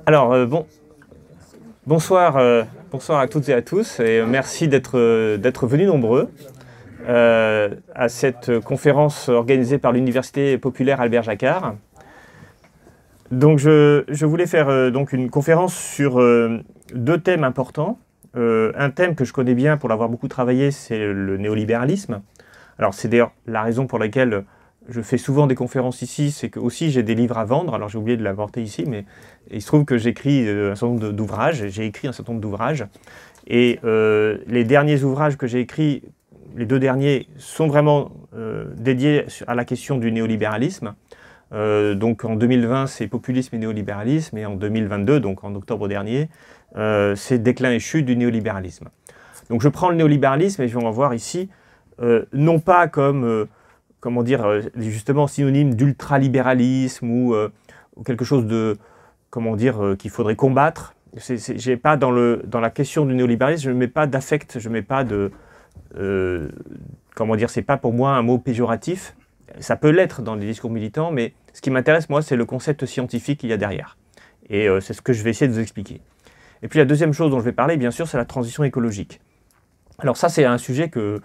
Alors, bonsoir à toutes et à tous, et merci d'être venus nombreux à cette conférence organisée par l'Université populaire Albert Jacquard. Donc, je voulais faire donc une conférence sur deux thèmes importants. Un thème que je connais bien pour l'avoir beaucoup travaillé, c'est le néolibéralisme. Alors, c'est d'ailleurs la raison pour laquelle je fais souvent des conférences ici, c'est que aussi j'ai des livres à vendre. Alors, j'ai oublié de l'apporter ici, mais il se trouve que j'écris un certain nombre d'ouvrages. J'ai écrit un certain nombre d'ouvrages. Et les derniers ouvrages que j'ai écrits, les deux derniers, sont vraiment dédiés à la question du néolibéralisme. Donc en 2020, c'est Populisme et néolibéralisme, et en 2022, donc en octobre dernier, c'est Déclin et chute du néolibéralisme. Donc je prends le néolibéralisme, et on va voir ici, non pas comme, comment dire, justement synonyme d'ultralibéralisme ou quelque chose de, comment dire, qu'il faudrait combattre. J'ai pas dans la question du néolibéralisme, je ne mets pas d'affect, je ne mets pas de, comment dire, c'est pas pour moi un mot péjoratif. Ça peut l'être dans les discours militants, mais ce qui m'intéresse, moi, c'est le concept scientifique qu'il y a derrière. Et c'est ce que je vais essayer de vous expliquer. Et puis la deuxième chose dont je vais parler, bien sûr, c'est la transition écologique. Alors ça, c'est un sujet que,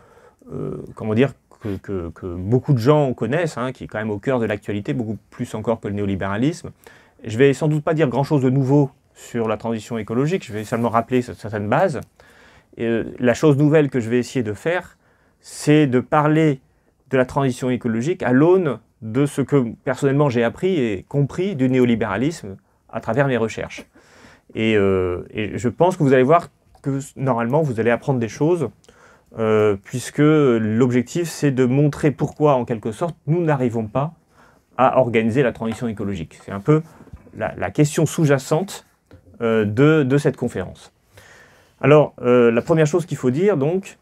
comment dire, que beaucoup de gens connaissent, hein, qui est quand même au cœur de l'actualité, beaucoup plus encore que le néolibéralisme. Je vais sans doute pas dire grand-chose de nouveau sur la transition écologique, je vais seulement rappeler certaines bases. Et la chose nouvelle que je vais essayer de faire, c'est de parler de la transition écologique à l'aune de ce que personnellement j'ai appris et compris du néolibéralisme à travers mes recherches. Et je pense que vous allez voir que normalement vous allez apprendre des choses, puisque l'objectif c'est de montrer pourquoi en quelque sorte nous n'arrivons pas à organiser la transition écologique. C'est un peu la question sous-jacente de cette conférence. Alors la première chose qu'il faut dire donc,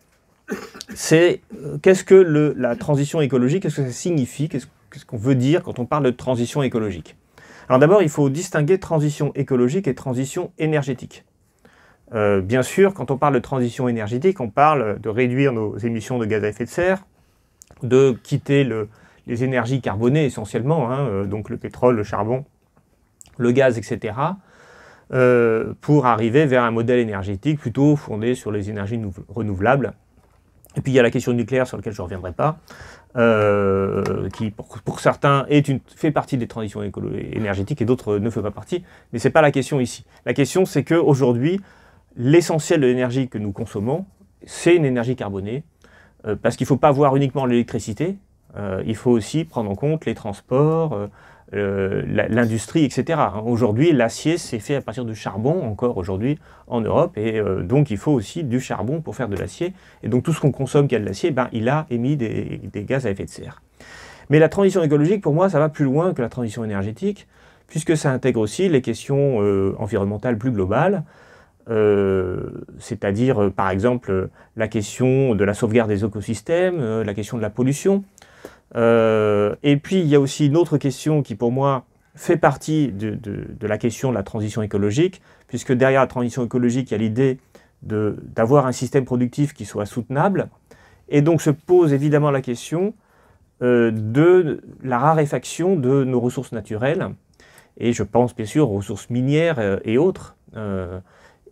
c'est qu'est-ce que la transition écologique, qu'est-ce que ça signifie, qu'est-ce qu'on veut dire quand on parle de transition écologique. Alors d'abord, il faut distinguer transition écologique et transition énergétique. Bien sûr, quand on parle de transition énergétique, on parle de réduire nos émissions de gaz à effet de serre, de quitter les énergies carbonées essentiellement, hein, donc le pétrole, le charbon, le gaz, etc., pour arriver vers un modèle énergétique plutôt fondé sur les énergies renouvelables. Et puis il y a la question nucléaire sur laquelle je ne reviendrai pas, qui pour certains fait partie des transitions énergétiques et d'autres ne fait pas partie, mais ce n'est pas la question ici. La question c'est qu'aujourd'hui, l'essentiel de l'énergie que nous consommons, c'est une énergie carbonée, parce qu'il ne faut pas voir uniquement l'électricité, il faut aussi prendre en compte les transports, l'industrie, etc. Aujourd'hui, l'acier c'est fait à partir du charbon, encore aujourd'hui en Europe, et donc il faut aussi du charbon pour faire de l'acier. Et donc tout ce qu'on consomme qui a de l'acier, ben, il a émis des gaz à effet de serre. Mais la transition écologique, pour moi, ça va plus loin que la transition énergétique, puisque ça intègre aussi les questions environnementales plus globales, c'est-à-dire par exemple la question de la sauvegarde des écosystèmes, la question de la pollution. Et puis il y a aussi une autre question qui pour moi fait partie de la question de la transition écologique, puisque derrière la transition écologique il y a l'idée d'avoir un système productif qui soit soutenable, et donc se pose évidemment la question de la raréfaction de nos ressources naturelles, et je pense bien sûr aux ressources minières et autres,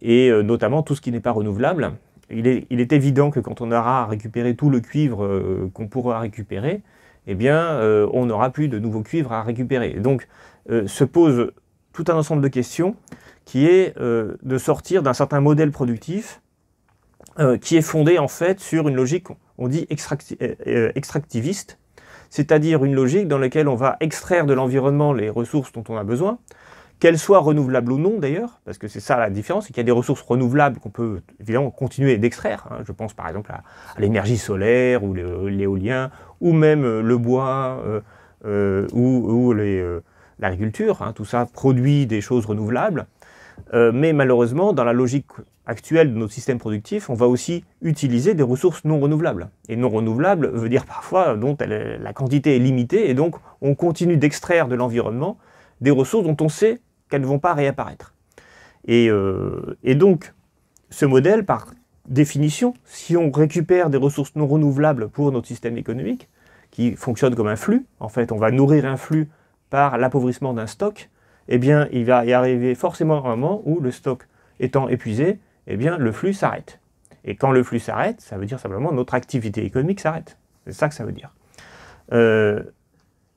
et notamment tout ce qui n'est pas renouvelable. Il est évident que quand on aura récupéré tout le cuivre qu'on pourra récupérer, eh bien, on n'aura plus de nouveaux cuivres à récupérer. Et donc, se pose tout un ensemble de questions qui est de sortir d'un certain modèle productif qui est fondé en fait sur une logique, on dit extractiviste, c'est-à-dire une logique dans laquelle on va extraire de l'environnement les ressources dont on a besoin, qu'elles soient renouvelables ou non d'ailleurs, parce que c'est ça la différence, c'est qu'il y a des ressources renouvelables qu'on peut évidemment continuer d'extraire, hein. Je pense par exemple à l'énergie solaire ou l'éolien, ou même le bois ou l'agriculture, hein. Tout ça produit des choses renouvelables, mais malheureusement dans la logique actuelle de notre système productif, on va aussi utiliser des ressources non renouvelables. Et non renouvelables veut dire parfois dont la quantité est limitée, et donc on continue d'extraire de l'environnement des ressources dont on sait qu'elles ne vont pas réapparaître. Et donc, ce modèle, par définition, si on récupère des ressources non renouvelables pour notre système économique, qui fonctionne comme un flux, en fait, on va nourrir un flux par l'appauvrissement d'un stock, eh bien, il va y arriver forcément un moment où le stock étant épuisé, eh bien, le flux s'arrête. Et quand le flux s'arrête, ça veut dire simplement notre activité économique s'arrête. C'est ça que ça veut dire.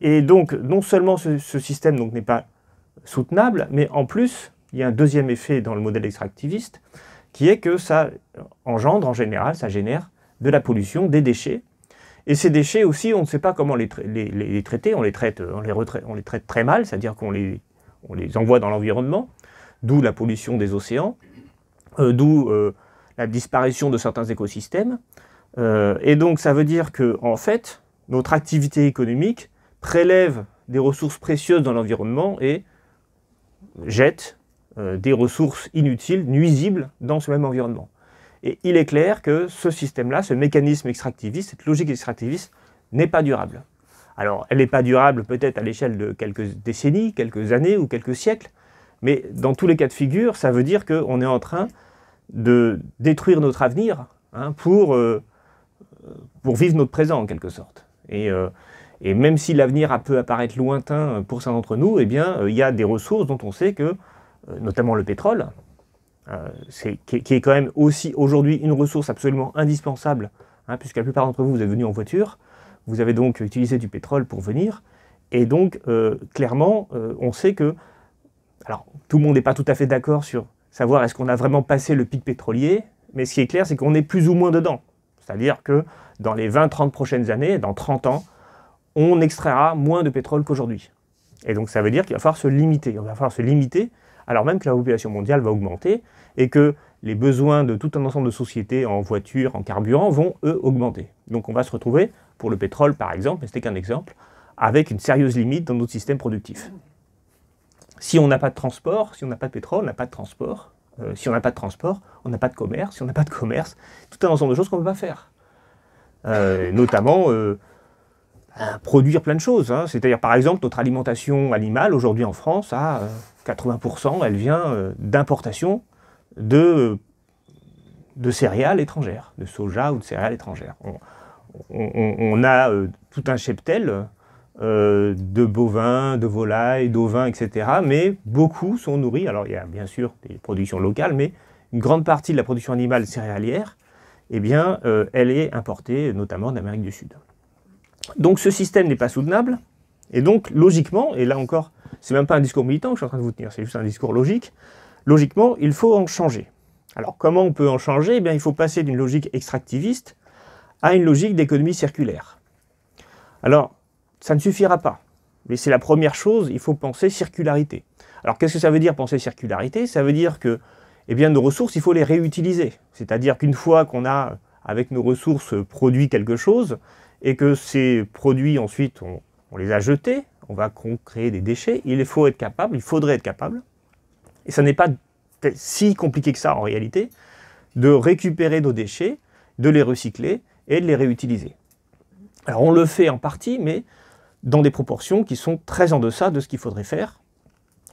Et donc, non seulement ce système n'est pas soutenable, mais en plus, il y a un deuxième effet dans le modèle extractiviste, qui est que ça engendre, en général, ça génère de la pollution, des déchets. Et ces déchets aussi, on ne sait pas comment les traiter, on les traite très mal, c'est-à-dire qu'on les envoie dans l'environnement, d'où la pollution des océans, d'où la disparition de certains écosystèmes. Et donc ça veut dire que, en fait, notre activité économique prélève des ressources précieuses dans l'environnement et jette des ressources inutiles, nuisibles, dans ce même environnement. Et il est clair que ce système-là, ce mécanisme extractiviste, cette logique extractiviste, n'est pas durable. Alors, elle n'est pas durable peut-être à l'échelle de quelques décennies, quelques années ou quelques siècles, mais dans tous les cas de figure, ça veut dire qu'on est en train de détruire notre avenir pour vivre notre présent, en quelque sorte. Et même si l'avenir peut apparaître lointain pour certains d'entre nous, eh bien, il y a des ressources dont on sait que, notamment le pétrole, qui est quand même aussi aujourd'hui une ressource absolument indispensable, puisque la plupart d'entre vous, vous êtes venus en voiture, vous avez donc utilisé du pétrole pour venir, et donc clairement, on sait que, alors tout le monde n'est pas tout à fait d'accord sur savoir est-ce qu'on a vraiment passé le pic pétrolier, mais ce qui est clair, c'est qu'on est plus ou moins dedans. C'est-à-dire que dans les 20-30 prochaines années, dans 30 ans, on extraira moins de pétrole qu'aujourd'hui. Et donc ça veut dire qu'il va falloir se limiter. On va falloir se limiter, alors même que la population mondiale va augmenter, et que les besoins de tout un ensemble de sociétés en voitures, en carburant, vont, eux, augmenter. Donc on va se retrouver, pour le pétrole par exemple, mais ce n'est qu'un exemple, avec une sérieuse limite dans notre système productif. Si on n'a pas de transport, si on n'a pas de pétrole, on n'a pas de transport. Si on n'a pas de transport, on n'a pas de commerce. Si on n'a pas de commerce, tout un ensemble de choses qu'on ne peut pas faire. Notamment produire plein de choses. C'est-à-dire, par exemple, notre alimentation animale, aujourd'hui en France, à 80%, elle vient d'importation de céréales étrangères, de soja ou de céréales étrangères. On a tout un cheptel de bovins, de volailles, d'ovins, etc. Mais beaucoup sont nourris, alors il y a bien sûr des productions locales, mais une grande partie de la production animale céréalière, eh bien, elle est importée notamment d'Amérique du Sud. Donc ce système n'est pas soutenable, et donc logiquement, et là encore, c'est même pas un discours militant que je suis en train de vous tenir, c'est juste un discours logique, logiquement, il faut en changer. Alors comment on peut en changer? Eh bien, il faut passer d'une logique extractiviste à une logique d'économie circulaire. Alors, ça ne suffira pas, mais c'est la première chose, il faut penser circularité. Alors qu'est-ce que ça veut dire penser circularité? Ça veut dire que eh bien, nos ressources, il faut les réutiliser. C'est-à-dire qu'une fois qu'on a, avec nos ressources, produit quelque chose, et que ces produits, ensuite, on les a jetés, on va créer des déchets, il faudrait être capable, et ça n'est pas si compliqué que ça en réalité, de récupérer nos déchets, de les recycler et de les réutiliser. Alors on le fait en partie, mais dans des proportions qui sont très en deçà de ce qu'il faudrait faire,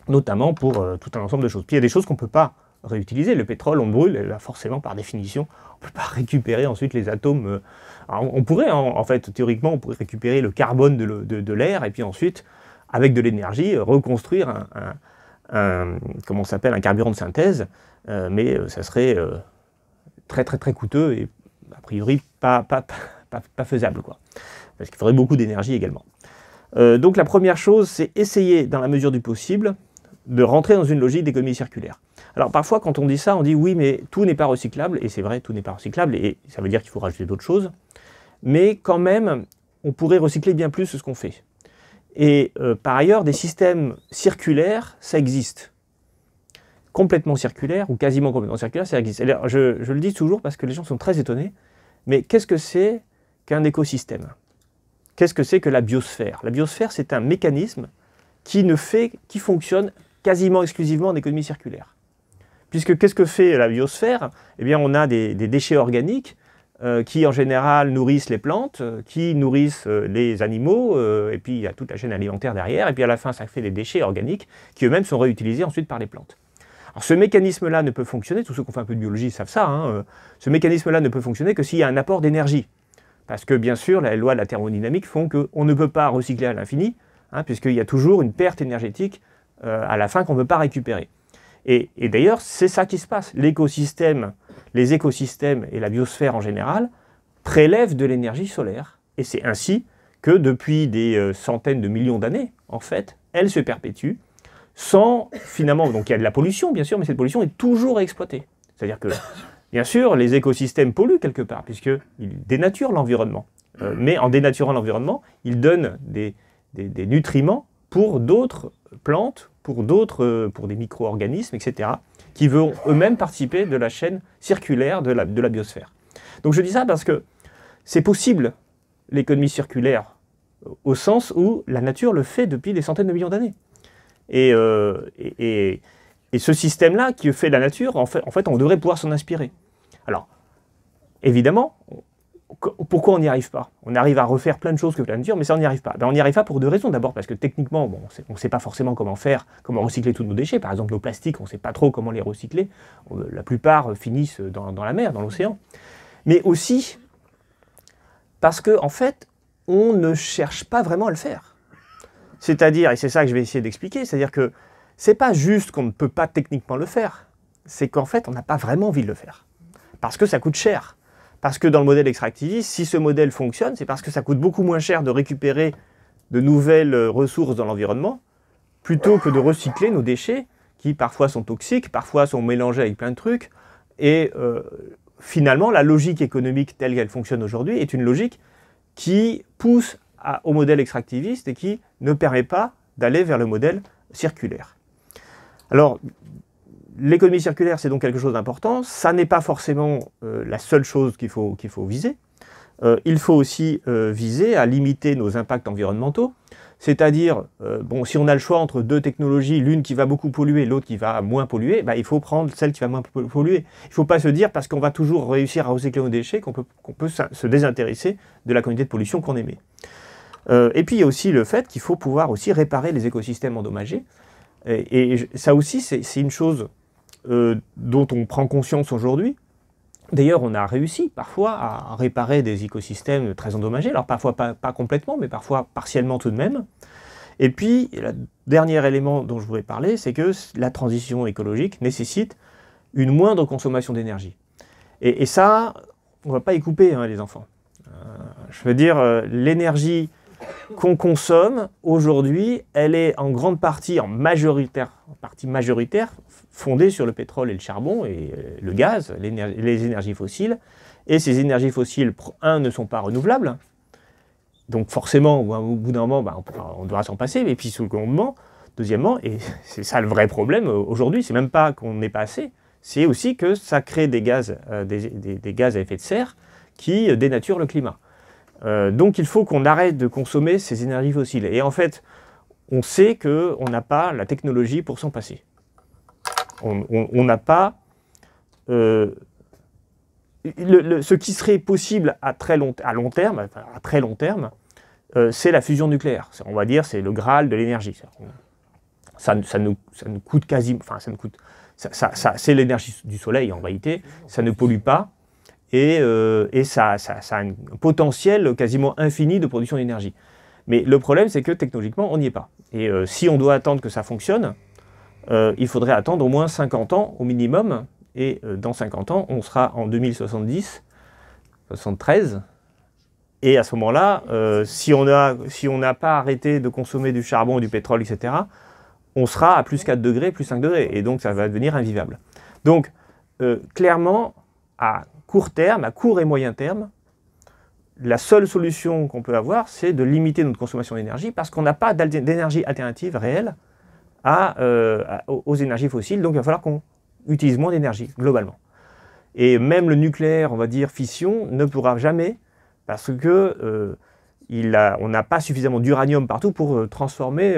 notamment pour tout un ensemble de choses. Puis il y a des choses qu'on ne peut pas réutiliser. Le pétrole, on le brûle, et là forcément, par définition, on ne peut pas récupérer ensuite les atomes. Alors, on pourrait, en fait, théoriquement, on pourrait récupérer le carbone de l'air, et puis ensuite, avec de l'énergie, reconstruire comment ça s'appelle, un carburant de synthèse, mais ça serait très très très coûteux et a priori pas faisable, quoi. Parce qu'il faudrait beaucoup d'énergie également. Donc la première chose, c'est essayer, dans la mesure du possible, de rentrer dans une logique d'économie circulaire. Alors parfois, quand on dit ça, on dit oui, mais tout n'est pas recyclable, et c'est vrai, tout n'est pas recyclable, et ça veut dire qu'il faut rajouter d'autres choses, mais quand même, on pourrait recycler bien plus ce qu'on fait. Et par ailleurs, des systèmes circulaires, ça existe. Complètement circulaire, ou quasiment complètement circulaire, ça existe. Alors, je le dis toujours parce que les gens sont très étonnés, mais qu'est-ce que c'est qu'un écosystème? Qu'est-ce que c'est que la biosphère? La biosphère, c'est un mécanisme qui fonctionne quasiment exclusivement en économie circulaire. Puisque qu'est-ce que fait la biosphère? Eh bien, on a des déchets organiques qui, en général, nourrissent les plantes, qui nourrissent les animaux, et puis il y a toute la chaîne alimentaire derrière, et puis à la fin, ça fait des déchets organiques qui eux-mêmes sont réutilisés ensuite par les plantes. Alors ce mécanisme-là ne peut fonctionner, tous ceux qui ont fait un peu de biologie savent ça, ce mécanisme-là ne peut fonctionner que s'il y a un apport d'énergie. Parce que bien sûr, les lois de la thermodynamique font qu'on ne peut pas recycler à l'infini, puisqu'il y a toujours une perte énergétique à la fin qu'on ne peut pas récupérer. Et d'ailleurs, c'est ça qui se passe. L'écosystème, les écosystèmes et la biosphère en général prélèvent de l'énergie solaire. Et c'est ainsi que depuis des centaines de millions d'années, en fait, elle se perpétue sans, finalement, donc il y a de la pollution, bien sûr, mais cette pollution est toujours exploitée. C'est-à-dire que, bien sûr, les écosystèmes polluent quelque part, puisqu'ils dénaturent l'environnement. Mais en dénaturant l'environnement, ils donnent des nutriments pour d'autres plantes, pour des micro-organismes, etc., qui vont eux-mêmes participer de la chaîne circulaire de la biosphère. Donc je dis ça parce que c'est possible, l'économie circulaire, au sens où la nature le fait depuis des centaines de millions d'années. Et ce système-là qui fait la nature, en fait, on devrait pouvoir s'en inspirer. Alors, évidemment, pourquoi on n'y arrive pas? On arrive à refaire plein de choses que la nature, mais ça, on n'y arrive pas. Ben, on n'y arrive pas pour deux raisons. D'abord, parce que techniquement, bon, on ne sait pas forcément comment faire, comment recycler tous nos déchets. Par exemple, nos plastiques, on ne sait pas trop comment les recycler. La plupart finissent dans la mer, dans l'océan. Mais aussi parce qu'en en fait, on ne cherche pas vraiment à le faire. C'est-à-dire, et c'est ça que je vais essayer d'expliquer, c'est-à-dire que c'est pas juste qu'on ne peut pas techniquement le faire, c'est qu'en fait, on n'a pas vraiment envie de le faire. Parce que ça coûte cher. Parce que dans le modèle extractiviste, si ce modèle fonctionne, c'est parce que ça coûte beaucoup moins cher de récupérer de nouvelles ressources dans l'environnement, plutôt que de recycler nos déchets, qui parfois sont toxiques, parfois sont mélangés avec plein de trucs. Et finalement, la logique économique telle qu'elle fonctionne aujourd'hui est une logique qui pousse au modèle extractiviste et qui ne permet pas d'aller vers le modèle circulaire. Alors, l'économie circulaire, c'est donc quelque chose d'important. Ça n'est pas forcément la seule chose qu'il faut viser. Il faut aussi viser à limiter nos impacts environnementaux. C'est-à-dire, bon, si on a le choix entre deux technologies, l'une qui va beaucoup polluer, l'autre qui va moins polluer, bah, il faut prendre celle qui va moins polluer. Il ne faut pas se dire, parce qu'on va toujours réussir à recycler nos déchets, qu'on peut se désintéresser de la quantité de pollution qu'on émet. Et puis il y a aussi le fait qu'il faut pouvoir aussi réparer les écosystèmes endommagés. Et ça aussi, c'est une chose dont on prend conscience aujourd'hui. D'ailleurs, on a réussi parfois à réparer des écosystèmes très endommagés, alors parfois pas complètement, mais parfois partiellement tout de même. Et puis, le dernier élément dont je voudrais parler, c'est que la transition écologique nécessite une moindre consommation d'énergie. Et ça, on ne va pas y couper, hein, les enfants. Je veux dire, l'énergie qu'on consomme aujourd'hui, elle est en grande partie, en partie majoritaire, fondée sur le pétrole et le charbon et le gaz, les énergies fossiles. Et ces énergies fossiles, ne sont pas renouvelables. Donc forcément, au bout d'un moment, bah, on devra s'en passer. Et puis deuxièmement, et c'est ça le vrai problème aujourd'hui, c'est même pas qu'on n'ait pas assez, c'est aussi que ça crée des gaz à effet de serre qui dénaturent le climat. Donc il faut qu'on arrête de consommer ces énergies fossiles. Et en fait, on sait qu'on n'a pas la technologie pour s'en passer. On n'a pas... ce qui serait possible à long terme, c'est la fusion nucléaire. On va dire c'est le Graal de l'énergie. Ça nous coûte quasiment... Enfin, c'est l'énergie du soleil en réalité. Ça ne pollue pas. Et ça a un potentiel quasiment infini de production d'énergie. Mais le problème, c'est que technologiquement, on n'y est pas. Et si on doit attendre que ça fonctionne, il faudrait attendre au moins 50 ans au minimum. Et dans 50 ans, on sera en 2070, 73. Et à ce moment-là, si on n'a pas arrêté de consommer du charbon ou du pétrole, etc., on sera à plus 4 degrés, plus 5 degrés. Et donc, ça va devenir invivable. Donc, clairement, à court terme, à court et moyen terme, la seule solution qu'on peut avoir, c'est de limiter notre consommation d'énergie parce qu'on n'a pas d'énergie alternative réelle aux énergies fossiles. Donc, il va falloir qu'on utilise moins d'énergie, globalement. Et même le nucléaire, on va dire fission, ne pourra jamais parce que on n'a pas suffisamment d'uranium partout pour transformer...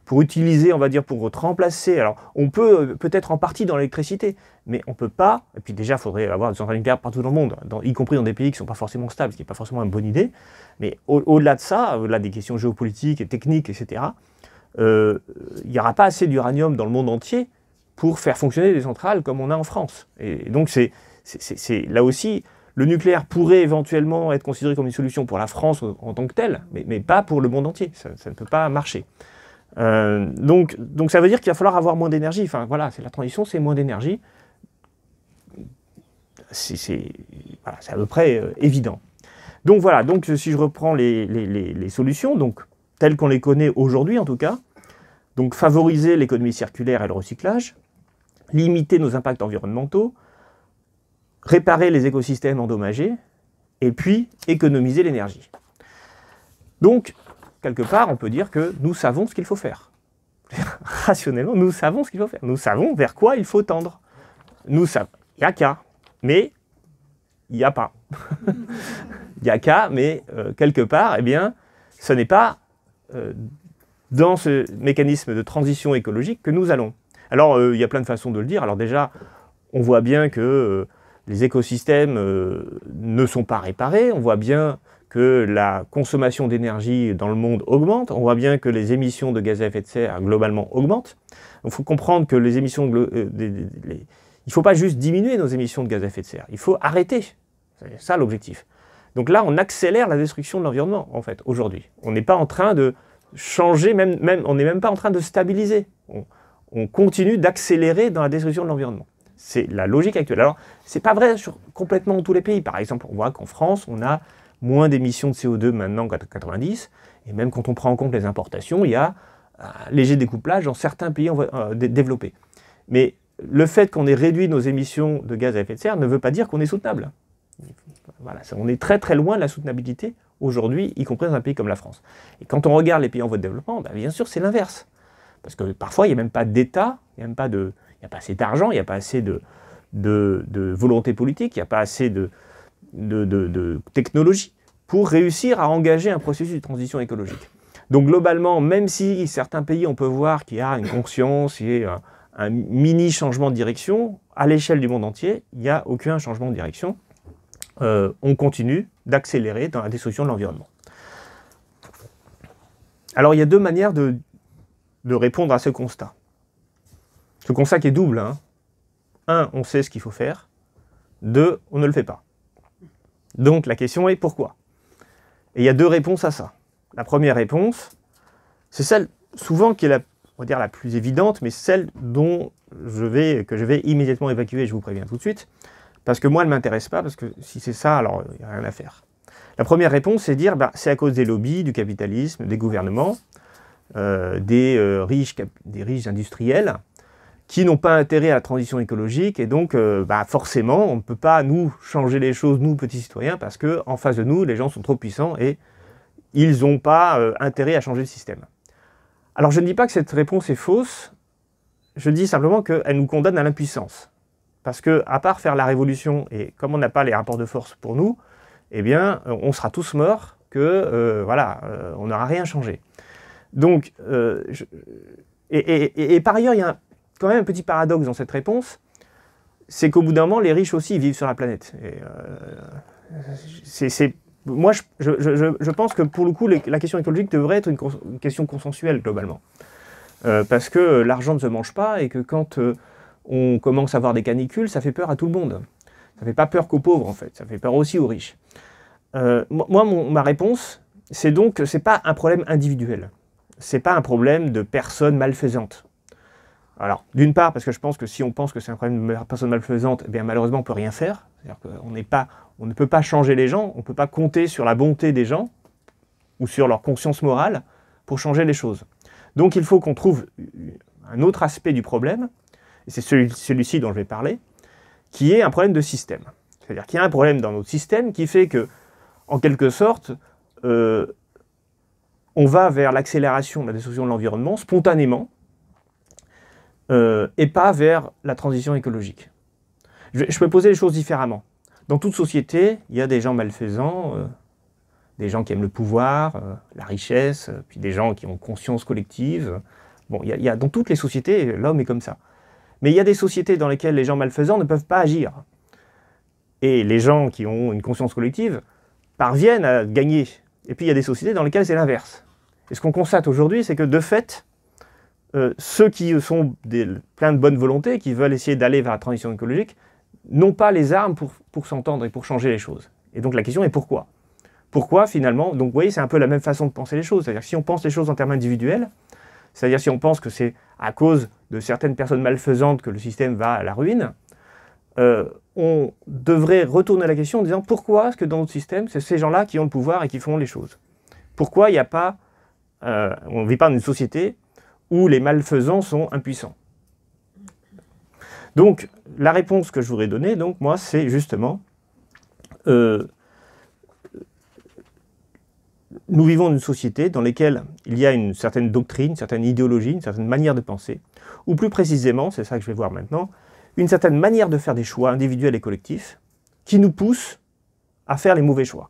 pour utiliser, on va dire, pour remplacer. Alors, on peut peut-être en partie dans l'électricité, mais on ne peut pas, et puis déjà, il faudrait avoir des centrales nucléaires partout dans le monde, y compris dans des pays qui ne sont pas forcément stables, ce qui n'est pas forcément une bonne idée, mais au-delà de ça, au-delà des questions géopolitiques et techniques, etc., il n'y aura pas assez d'uranium dans le monde entier pour faire fonctionner des centrales comme on a en France. Et donc, là aussi, le nucléaire pourrait éventuellement être considéré comme une solution pour la France en tant que telle, mais pas pour le monde entier, ça ne peut pas marcher. Donc ça veut dire qu'il va falloir avoir moins d'énergie. Enfin voilà, la transition, c'est moins d'énergie. C'est à peu près évident. Donc voilà, donc si je reprends les solutions, donc telles qu'on les connaît aujourd'hui en tout cas, donc favoriser l'économie circulaire et le recyclage, limiter nos impacts environnementaux, réparer les écosystèmes endommagés, et puis économiser l'énergie. Donc, quelque part, on peut dire que nous savons ce qu'il faut faire. Rationnellement, nous savons ce qu'il faut faire. Nous savons vers quoi il faut tendre. Nous savons. Il n'y a qu'à. Mais il n'y a pas. Il n'y a qu'à, mais quelque part, eh bien, ce n'est pas dans ce mécanisme de transition écologique que nous allons. Alors, il y a plein de façons de le dire. Alors déjà, on voit bien que les écosystèmes ne sont pas réparés. On voit bien que la consommation d'énergie dans le monde augmente. On voit bien que les émissions de gaz à effet de serre globalement augmentent. Il faut comprendre que les émissions il ne faut pas juste diminuer nos émissions de gaz à effet de serre. Il faut arrêter. C'est ça l'objectif. Donc là, on accélère la destruction de l'environnement, en fait, aujourd'hui. On n'est pas en train de changer, on n'est même pas en train de stabiliser. On continue d'accélérer dans la destruction de l'environnement. C'est la logique actuelle. Alors, ce n'est pas vrai complètement dans tous les pays. Par exemple, on voit qu'en France, on a moins d'émissions de CO2 maintenant qu'en 90. Et même quand on prend en compte les importations, il y a un léger découplage dans certains pays développés. Mais le fait qu'on ait réduit nos émissions de gaz à effet de serre ne veut pas dire qu'on est soutenable. Voilà, on est très très loin de la soutenabilité aujourd'hui, y compris dans un pays comme la France. Et quand on regarde les pays en voie de développement, bien sûr, c'est l'inverse. Parce que parfois, il n'y a même pas d'État, il n'y a même pas assez d'argent, il n'y a pas assez de volonté politique, il n'y a pas assez de technologie pour réussir à engager un processus de transition écologique. Donc globalement, même si certains pays, on peut voir qu'il y a une conscience et un mini changement de direction, à l'échelle du monde entier, il n'y a aucun changement de direction. On continue d'accélérer dans la destruction de l'environnement. Alors il y a deux manières de répondre à ce constat. Ce constat qui est double. Un, on sait ce qu'il faut faire. Deux, on ne le fait pas. Donc la question est pourquoi? Et il y a deux réponses à ça. La première réponse, c'est celle souvent qui est on va dire la plus évidente, mais celle que je vais immédiatement évacuer, je vous préviens tout de suite, parce que moi, elle ne m'intéresse pas, parce que si c'est ça, alors il n'y a rien à faire. La première réponse, c'est dire, c'est à cause des lobbies, du capitalisme, des gouvernements, des riches industriels, qui n'ont pas intérêt à la transition écologique, et donc forcément, on ne peut pas, nous, changer les choses, nous, petits citoyens, parce qu'en face de nous, les gens sont trop puissants, et ils n'ont pas intérêt à changer le système. Alors je ne dis pas que cette réponse est fausse, je dis simplement qu'elle nous condamne à l'impuissance. Parce qu'à part faire la révolution, et comme on n'a pas les rapports de force pour nous, eh bien, on sera tous morts, on n'aura rien changé. Donc, par ailleurs, il y a quand même un petit paradoxe dans cette réponse, c'est qu'au bout d'un moment, les riches aussi vivent sur la planète. Moi, je pense que pour le coup, la question écologique devrait être une question consensuelle, globalement. Parce que l'argent ne se mange pas, et que quand on commence à avoir des canicules, ça fait peur à tout le monde. Ça ne fait pas peur qu'aux pauvres, en fait. Ça fait peur aussi aux riches. Ma réponse, c'est donc que ce n'est pas un problème individuel. Ce n'est pas un problème de personnes malfaisantes. Alors, d'une part, parce que je pense que si on pense que c'est un problème de personnes malfaisantes, eh bien, malheureusement, on ne peut rien faire. C'est-à-dire qu'on ne peut pas changer les gens, on ne peut pas compter sur la bonté des gens, ou sur leur conscience morale, pour changer les choses. Donc, il faut qu'on trouve un autre aspect du problème, et c'est celui-ci dont je vais parler, qui est un problème de système. C'est-à-dire qu'il y a un problème dans notre système qui fait que, en quelque sorte, on va vers l'accélération de la destruction de l'environnement spontanément, et pas vers la transition écologique. Je peux poser les choses différemment. Dans toute société, il y a des gens malfaisants, des gens qui aiment le pouvoir, la richesse, puis des gens qui ont conscience collective. Bon, dans toutes les sociétés, l'homme est comme ça. Mais il y a des sociétés dans lesquelles les gens malfaisants ne peuvent pas agir. Et les gens qui ont une conscience collective parviennent à gagner. Et puis il y a des sociétés dans lesquelles c'est l'inverse. Et ce qu'on constate aujourd'hui, c'est que de fait, ceux qui sont pleins de bonne volonté, qui veulent essayer d'aller vers la transition écologique, n'ont pas les armes pour s'entendre et pour changer les choses. Et donc la question est pourquoi? Pourquoi finalement? Donc vous voyez, c'est un peu la même façon de penser les choses. C'est-à-dire que si on pense les choses en termes individuels, c'est-à-dire si on pense que c'est à cause de certaines personnes malfaisantes que le système va à la ruine, on devrait retourner la question en disant pourquoi est-ce que dans notre système, c'est ces gens-là qui ont le pouvoir et qui font les choses? Pourquoi il n'y a pas, on ne vit pas dans une société où les malfaisants sont impuissants? Donc, la réponse que je voudrais donner, donc, moi, c'est justement, nous vivons dans une société dans laquelle il y a une certaine doctrine, une certaine idéologie, une certaine manière de penser, ou plus précisément, c'est ça que je vais voir maintenant, une certaine manière de faire des choix individuels et collectifs qui nous pousse à faire les mauvais choix.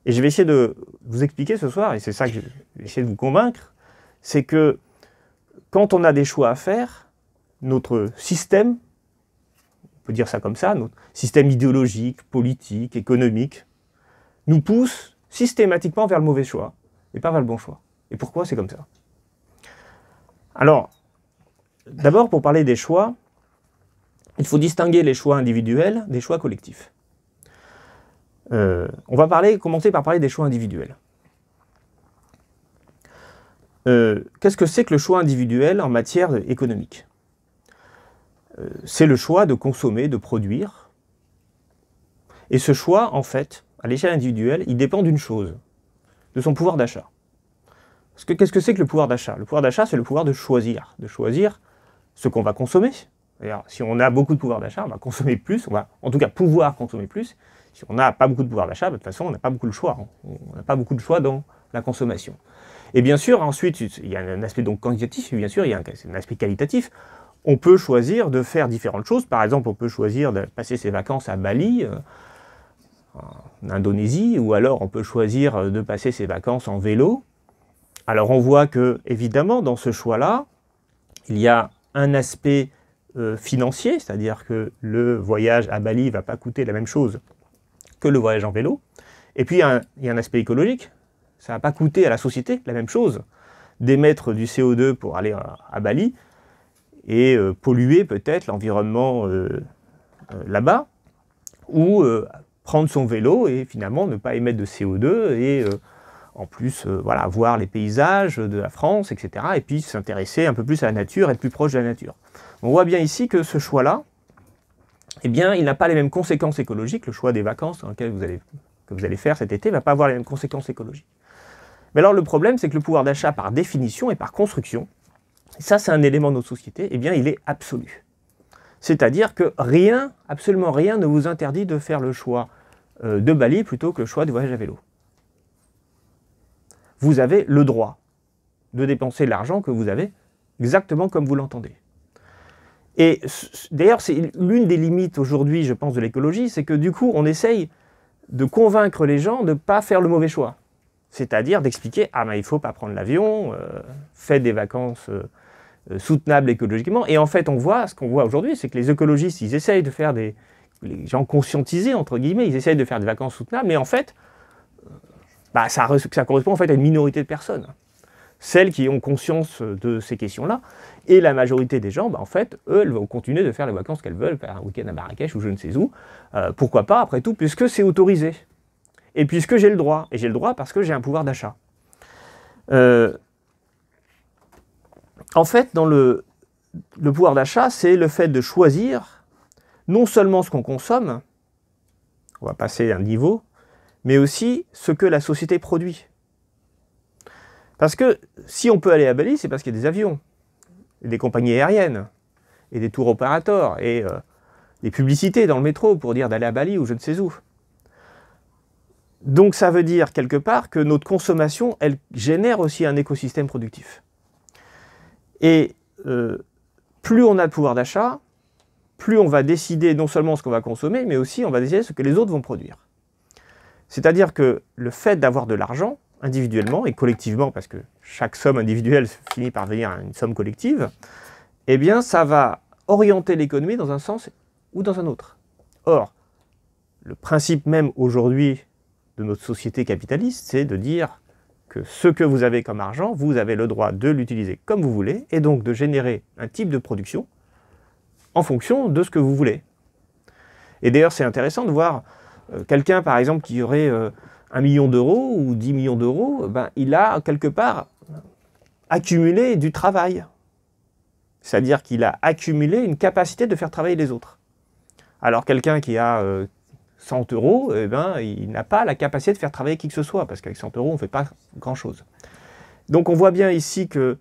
Et je vais essayer de vous expliquer ce soir, et c'est ça que je vais essayer de vous convaincre, c'est que quand on a des choix à faire, notre système, on peut dire ça comme ça, notre système idéologique, politique, économique, nous pousse systématiquement vers le mauvais choix, et pas vers le bon choix. Et pourquoi c'est comme ça? Alors, d'abord, pour parler des choix, il faut distinguer les choix individuels des choix collectifs. On va commencer par parler des choix individuels. Qu'est-ce que c'est que le choix individuel en matière économique? C'est le choix de consommer, de produire. Et ce choix, en fait, à l'échelle individuelle, il dépend d'une chose, de son pouvoir d'achat. Qu'est-ce que c'est que le pouvoir d'achat? Le pouvoir d'achat, c'est le pouvoir de choisir ce qu'on va consommer. Si on a beaucoup de pouvoir d'achat, on va consommer plus, on va en tout cas pouvoir consommer plus. Si on n'a pas beaucoup de pouvoir d'achat, de toute façon, on n'a pas beaucoup de choix. On n'a pas beaucoup de choix dans la consommation. Et bien sûr, ensuite, il y a un aspect donc quantitatif, mais bien sûr, il y a un aspect qualitatif. On peut choisir de faire différentes choses. Par exemple, on peut choisir de passer ses vacances à Bali, en Indonésie, ou alors on peut choisir de passer ses vacances en vélo. Alors on voit que, évidemment, dans ce choix-là, il y a un aspect financier, c'est-à-dire que le voyage à Bali ne va pas coûter la même chose que le voyage en vélo. Et puis il y a un aspect écologique, ça ne va pas coûter à la société la même chose d'émettre du CO2 pour aller à Bali et polluer peut-être l'environnement là-bas, ou prendre son vélo et finalement ne pas émettre de CO2 et en plus voilà, voir les paysages de la France, etc. Et puis s'intéresser un peu plus à la nature, être plus proche de la nature. On voit bien ici que ce choix-là, eh bien, il n'a pas les mêmes conséquences écologiques. Le choix des vacances que vous allez faire cet été ne va pas avoir les mêmes conséquences écologiques. Mais alors le problème, c'est que le pouvoir d'achat, par définition et par construction, ça c'est un élément de notre société, eh bien il est absolu. C'est-à-dire que rien, absolument rien ne vous interdit de faire le choix de Bali plutôt que le choix du voyage à vélo. Vous avez le droit de dépenser l'argent que vous avez exactement comme vous l'entendez. Et d'ailleurs, c'est l'une des limites aujourd'hui, je pense, de l'écologie, c'est que du coup, on essaye de convaincre les gens de ne pas faire le mauvais choix. C'est-à-dire d'expliquer, ah ben il ne faut pas prendre l'avion, faites des vacances soutenables écologiquement. Et en fait, ce qu'on voit aujourd'hui, c'est que les écologistes, ils essayent de faire les gens conscientisés, entre guillemets, ils essayent de faire des vacances soutenables, mais en fait, ça correspond en fait à une minorité de personnes. Celles qui ont conscience de ces questions-là, et la majorité des gens, en fait, eux, elles vont continuer de faire les vacances qu'elles veulent, faire un week-end à Marrakech ou je ne sais où, pourquoi pas, après tout, puisque c'est autorisé. Et puisque j'ai le droit, et j'ai le droit parce que j'ai un pouvoir d'achat. En fait, dans le pouvoir d'achat, c'est le fait de choisir non seulement ce qu'on consomme, on va passer un niveau, mais aussi ce que la société produit. Parce que si on peut aller à Bali, c'est parce qu'il y a des avions, et des compagnies aériennes, et des tours opérateurs, et des publicités dans le métro pour dire d'aller à Bali ou je ne sais où. Donc ça veut dire quelque part que notre consommation, elle génère aussi un écosystème productif. Et plus on a de pouvoir d'achat, plus on va décider non seulement ce qu'on va consommer, mais aussi on va décider ce que les autres vont produire. C'est-à-dire que le fait d'avoir de l'argent, individuellement et collectivement, parce que chaque somme individuelle finit par devenir une somme collective, eh bien ça va orienter l'économie dans un sens ou dans un autre. Or, le principe même aujourd'hui de notre société capitaliste, c'est de dire que ce que vous avez comme argent, vous avez le droit de l'utiliser comme vous voulez, et donc de générer un type de production en fonction de ce que vous voulez. Et d'ailleurs, c'est intéressant de voir quelqu'un, par exemple, qui aurait 1 million d'euros ou 10 millions d'euros, il a quelque part accumulé du travail. C'est-à-dire qu'il a accumulé une capacité de faire travailler les autres. Alors quelqu'un qui a 100 euros, eh ben, il n'a pas la capacité de faire travailler qui que ce soit, parce qu'avec 100 euros, on ne fait pas grand-chose. Donc on voit bien ici que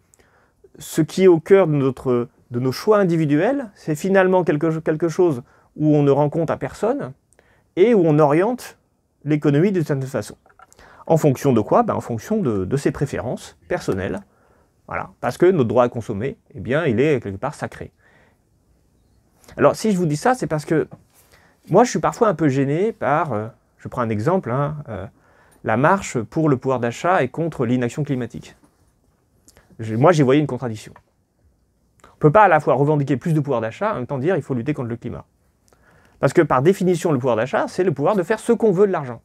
ce qui est au cœur de nos choix individuels, c'est finalement quelque chose où on ne rend compte à personne et où on oriente l'économie d'une certaine façon. En fonction de quoi? En fonction de ses préférences personnelles. Voilà. Parce que notre droit à consommer, eh bien, il est quelque part sacré. Alors si je vous dis ça, c'est parce que moi je suis parfois un peu gêné par, je prends un exemple, la marche pour le pouvoir d'achat et contre l'inaction climatique. Moi j'y voyais une contradiction. On ne peut pas à la fois revendiquer plus de pouvoir d'achat, en même temps dire il faut lutter contre le climat. Parce que par définition, le pouvoir d'achat, c'est le pouvoir de faire ce qu'on veut de l'argent.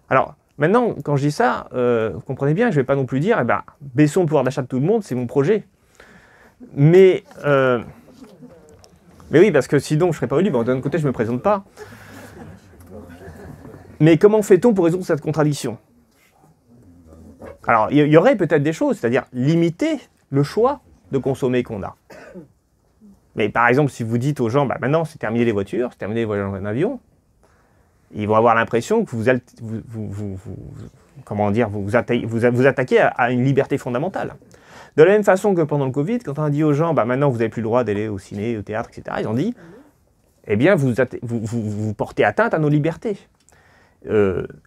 Alors, maintenant, quand je dis ça, vous comprenez bien, je ne vais pas non plus dire, baissons le pouvoir d'achat de tout le monde, c'est mon projet. Mais oui, parce que sinon, je ne serais pas élu. Bon, d'un autre côté, je ne me présente pas. Mais comment fait-on pour résoudre cette contradiction? Alors, il y aurait peut-être des choses, c'est-à-dire limiter le choix de consommer qu'on a. Mais par exemple, si vous dites aux gens, maintenant, c'est terminé les voitures, c'est terminé les voyages en avion, ils vont avoir l'impression que vous attaquez à une liberté fondamentale. De la même façon que pendant le Covid, quand on a dit aux gens, maintenant vous n'avez plus le droit d'aller au ciné, au théâtre, etc., ils ont dit, eh bien vous portez atteinte à nos libertés.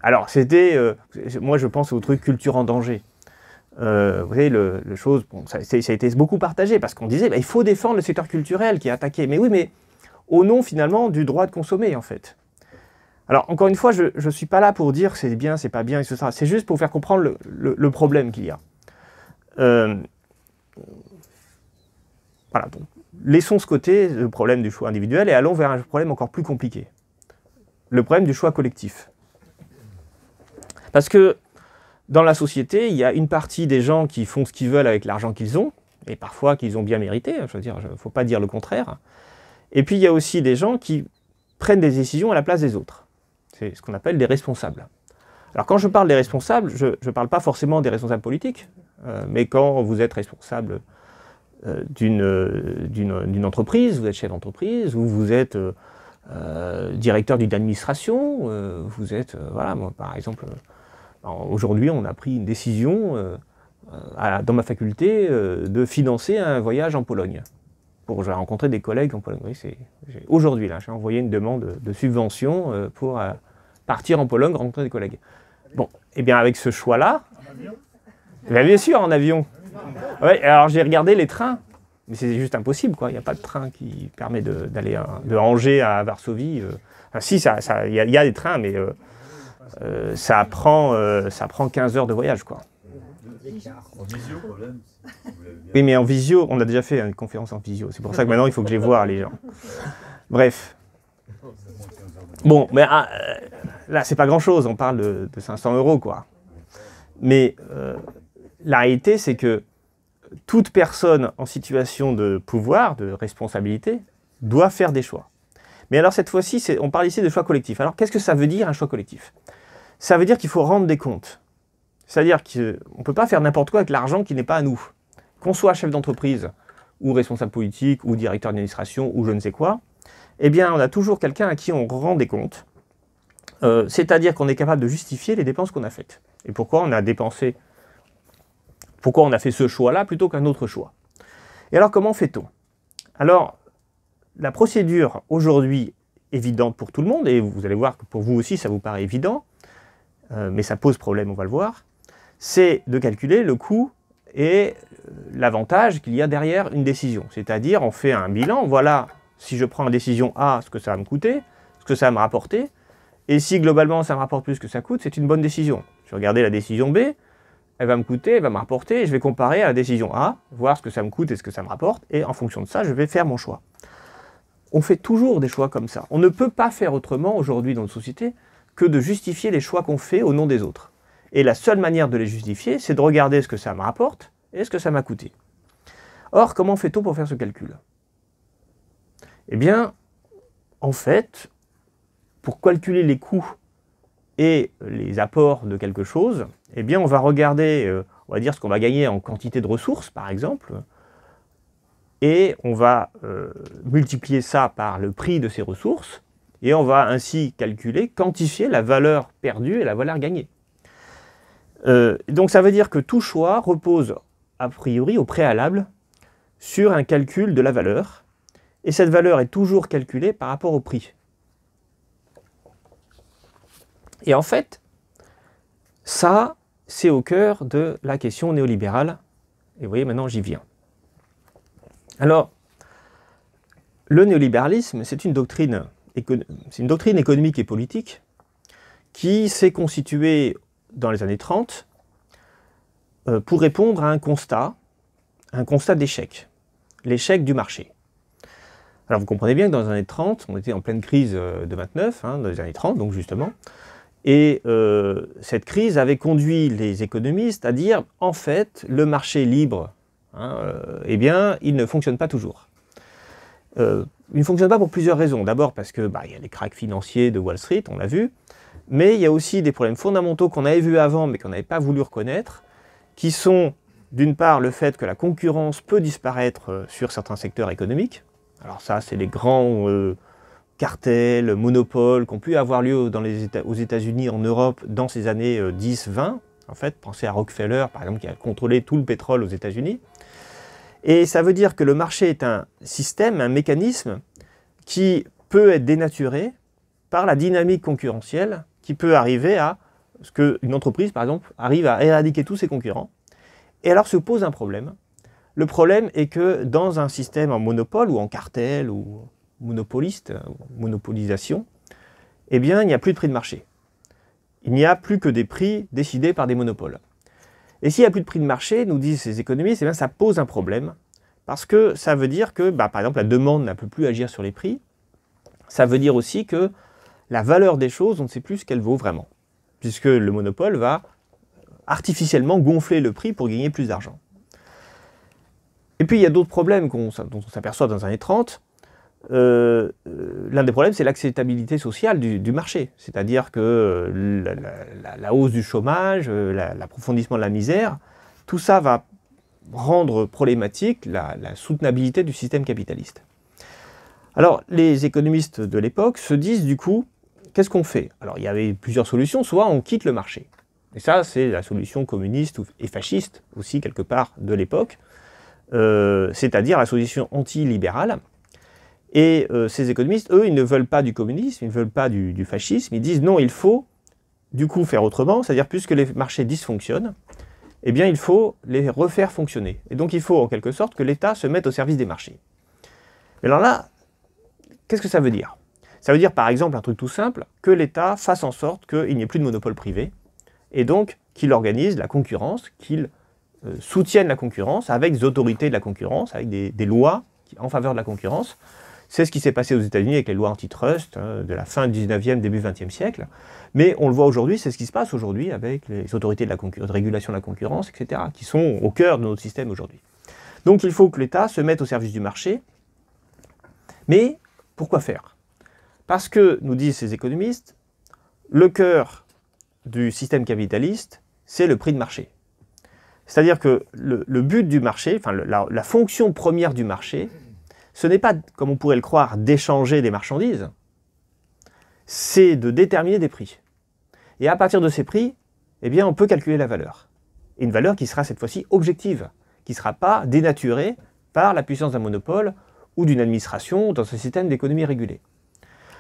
Alors c'était, moi je pense au truc culture en danger. Vous voyez, le chose, ça a été beaucoup partagé, parce qu'on disait, il faut défendre le secteur culturel qui est attaqué. Mais oui, mais au nom finalement du droit de consommer en fait. Alors, encore une fois, je ne suis pas là pour dire que c'est bien, c'est pas bien, etc. C'est juste pour faire comprendre le problème qu'il y a. Voilà, donc, laissons ce côté le problème du choix individuel et allons vers un problème encore plus compliqué. Le problème du choix collectif. Parce que dans la société, il y a une partie des gens qui font ce qu'ils veulent avec l'argent qu'ils ont, et parfois qu'ils ont bien mérité, je veux dire, il ne faut pas dire le contraire. Et puis il y a aussi des gens qui prennent des décisions à la place des autres. C'est ce qu'on appelle des responsables. Alors quand je parle des responsables, je ne parle pas forcément des responsables politiques, mais quand vous êtes responsable d'une entreprise, vous êtes chef d'entreprise, ou vous êtes directeur d'une administration, vous êtes, voilà, moi, par exemple, aujourd'hui on a pris une décision dans ma faculté de financer un voyage en Pologne. J'ai rencontré des collègues en Pologne. Oui, aujourd'hui, là, j'ai envoyé une demande de subvention pour partir en Pologne, rencontrer des collègues. Bon, et bien avec ce choix-là, bien sûr en avion. Ouais, alors j'ai regardé les trains, mais c'est juste impossible, quoi. Il n'y a pas de train qui permet d'aller de Angers à Varsovie. Enfin, si, il y a des trains, mais ça prend 15 heures de voyage, quoi. En visio, problème. Oui, mais en visio, on a déjà fait une conférence en visio. C'est pour ça que maintenant, il faut que j'aille voir les gens. Bref. Bon, mais là, c'est pas grand-chose. On parle de 500 €, quoi. Mais la réalité, c'est que toute personne en situation de pouvoir, de responsabilité, doit faire des choix. Mais alors, cette fois-ci, on parle ici de choix collectifs. Alors, qu'est-ce que ça veut dire, un choix collectif? Ça veut dire qu'il faut rendre des comptes. C'est-à-dire qu'on ne peut pas faire n'importe quoi avec l'argent qui n'est pas à nous. Qu'on soit chef d'entreprise, ou responsable politique, ou directeur d'administration, ou je ne sais quoi, eh bien, on a toujours quelqu'un à qui on rend des comptes. C'est-à-dire qu'on est capable de justifier les dépenses qu'on a faites. Et pourquoi on a dépensé, pourquoi on a fait ce choix-là plutôt qu'un autre choix. Et alors, comment fait-on? Alors, la procédure aujourd'hui évidente pour tout le monde, et vous allez voir que pour vous aussi ça vous paraît évident, mais ça pose problème, on va le voir, c'est de calculer le coût et l'avantage qu'il y a derrière une décision. C'est-à-dire, on fait un bilan, voilà, si je prends la décision A, ce que ça va me coûter, ce que ça va me rapporter, et si globalement ça me rapporte plus que ça coûte, c'est une bonne décision. Je vais regarder la décision B, elle va me coûter, elle va me rapporter, et je vais comparer à la décision A, voir ce que ça me coûte et ce que ça me rapporte, et en fonction de ça, je vais faire mon choix. On fait toujours des choix comme ça. On ne peut pas faire autrement aujourd'hui dans notre société que de justifier les choix qu'on fait au nom des autres. Et la seule manière de les justifier, c'est de regarder ce que ça me rapporte et ce que ça m'a coûté. Or, comment fait-on pour faire ce calcul? Eh bien, en fait, pour calculer les coûts et les apports de quelque chose, eh bien, on va regarder on va dire ce qu'on va gagner en quantité de ressources, par exemple, et on va multiplier ça par le prix de ces ressources, et on va ainsi calculer, quantifier la valeur perdue et la valeur gagnée. Donc ça veut dire que tout choix repose a priori, au préalable, sur un calcul de la valeur, et cette valeur est toujours calculée par rapport au prix. Et en fait, ça, c'est au cœur de la question néolibérale, et vous voyez, maintenant j'y viens. Alors, le néolibéralisme, c'est une doctrine économique et politique qui s'est constituée dans les années 30 pour répondre à un constat d'échec, l'échec du marché. Alors vous comprenez bien que dans les années 30, on était en pleine crise de 29, dans les années 30 donc justement, et cette crise avait conduit les économistes à dire, en fait, le marché libre, eh bien, il ne fonctionne pas toujours. Il ne fonctionne pas pour plusieurs raisons. D'abord parce que il y a les cracks financiers de Wall Street, on l'a vu, mais il y a aussi des problèmes fondamentaux qu'on avait vus avant, mais qu'on n'avait pas voulu reconnaître, qui sont, d'une part, le fait que la concurrence peut disparaître sur certains secteurs économiques. Alors ça, c'est les grands cartels, monopoles qui ont pu avoir lieu aux États-Unis, en Europe, dans ces années 10-20. En fait, pensez à Rockefeller, par exemple, qui a contrôlé tout le pétrole aux États-Unis. Et ça veut dire que le marché est un système, un mécanisme qui peut être dénaturé par la dynamique concurrentielle qui peut arriver à ce qu'une entreprise, par exemple, arrive à éradiquer tous ses concurrents. Et alors se pose un problème. Le problème est que dans un système en monopole ou en cartel ou monopoliste, monopolisation, eh bien, il n'y a plus de prix de marché. Il n'y a plus que des prix décidés par des monopoles. Et s'il n'y a plus de prix de marché, nous disent ces économistes, eh bien, ça pose un problème, parce que ça veut dire que, par exemple, la demande ne peut plus agir sur les prix. Ça veut dire aussi que la valeur des choses, on ne sait plus ce qu'elle vaut vraiment, puisque le monopole va artificiellement gonfler le prix pour gagner plus d'argent. Et puis il y a d'autres problèmes dont on s'aperçoit dans les années 30. L'un des problèmes, c'est l'acceptabilité sociale du marché. C'est-à-dire que la hausse du chômage, l'approfondissement de la misère, tout ça va rendre problématique la soutenabilité du système capitaliste. Alors les économistes de l'époque se disent du coup, qu'est-ce qu'on fait? Alors il y avait plusieurs solutions, soit on quitte le marché. Et ça, c'est la solution communiste et fasciste aussi quelque part de l'époque. C'est-à-dire la solution anti-libérale. Et ces économistes, eux, ils ne veulent pas du communisme, ils ne veulent pas du fascisme, ils disent non, il faut du coup faire autrement, c'est-à-dire puisque les marchés dysfonctionnent, eh bien il faut les refaire fonctionner. Et donc il faut en quelque sorte que l'État se mette au service des marchés. Mais alors là, qu'est-ce que ça veut dire? Ça veut dire par exemple un truc tout simple, que l'État fasse en sorte qu'il n'y ait plus de monopole privé, et donc qu'il organise la concurrence, qu'il soutiennent la concurrence avec des autorités de la concurrence, avec des lois en faveur de la concurrence. C'est ce qui s'est passé aux États-Unis avec les lois antitrust de la fin du 19e, début 20e siècle. Mais on le voit aujourd'hui, c'est ce qui se passe aujourd'hui avec les autorités de régulation de la concurrence, etc., qui sont au cœur de notre système aujourd'hui. Donc il faut que l'État se mette au service du marché. Mais pourquoi faire? Parce que, nous disent ces économistes, le cœur du système capitaliste, c'est le prix de marché. C'est-à-dire que le but du marché, enfin la fonction première du marché, ce n'est pas, comme on pourrait le croire, d'échanger des marchandises, c'est de déterminer des prix. Et à partir de ces prix, eh bien, on peut calculer la valeur. Et une valeur qui sera cette fois-ci objective, qui ne sera pas dénaturée par la puissance d'un monopole ou d'une administration dans ce système d'économie régulée.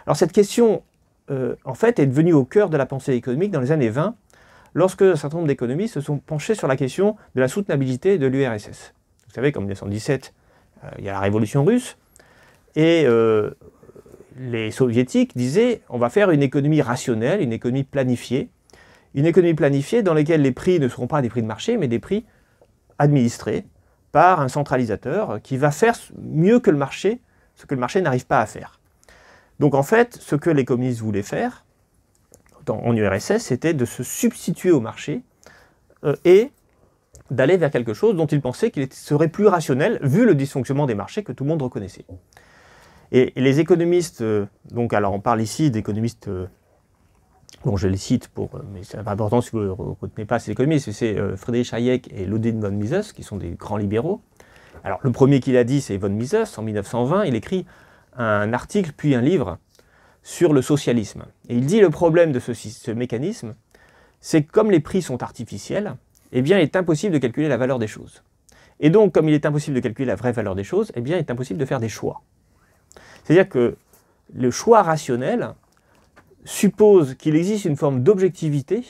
Alors cette question, en fait, est devenue au cœur de la pensée économique dans les années 20, lorsque un certain nombre d'économistes se sont penchés sur la question de la soutenabilité de l'URSS. Vous savez qu'en 1917, il y a la révolution russe, et les soviétiques disaient on va faire une économie rationnelle, une économie planifiée dans laquelle les prix ne seront pas des prix de marché, mais des prix administrés par un centralisateur qui va faire mieux que le marché, ce que le marché n'arrive pas à faire. Donc en fait, ce que les communistes voulaient faire, en URSS, c'était de se substituer au marché et d'aller vers quelque chose dont ils pensaient qu'il serait plus rationnel, vu le dysfonctionnement des marchés que tout le monde reconnaissait. Et les économistes, donc alors on parle ici d'économistes Bon, je les cite, mais c'est pas important si vous ne retenez pas ces économistes, c'est Friedrich Hayek et Ludwig von Mises, qui sont des grands libéraux. Alors, le premier qu'il a dit, c'est von Mises, en 1920, il écrit un article, puis un livre, sur le socialisme. Et il dit le problème de ce mécanisme, c'est que comme les prix sont artificiels, eh bien, il est impossible de calculer la valeur des choses. Et donc, comme il est impossible de calculer la vraie valeur des choses, eh bien, il est impossible de faire des choix. C'est-à-dire que le choix rationnel suppose qu'il existe une forme d'objectivité,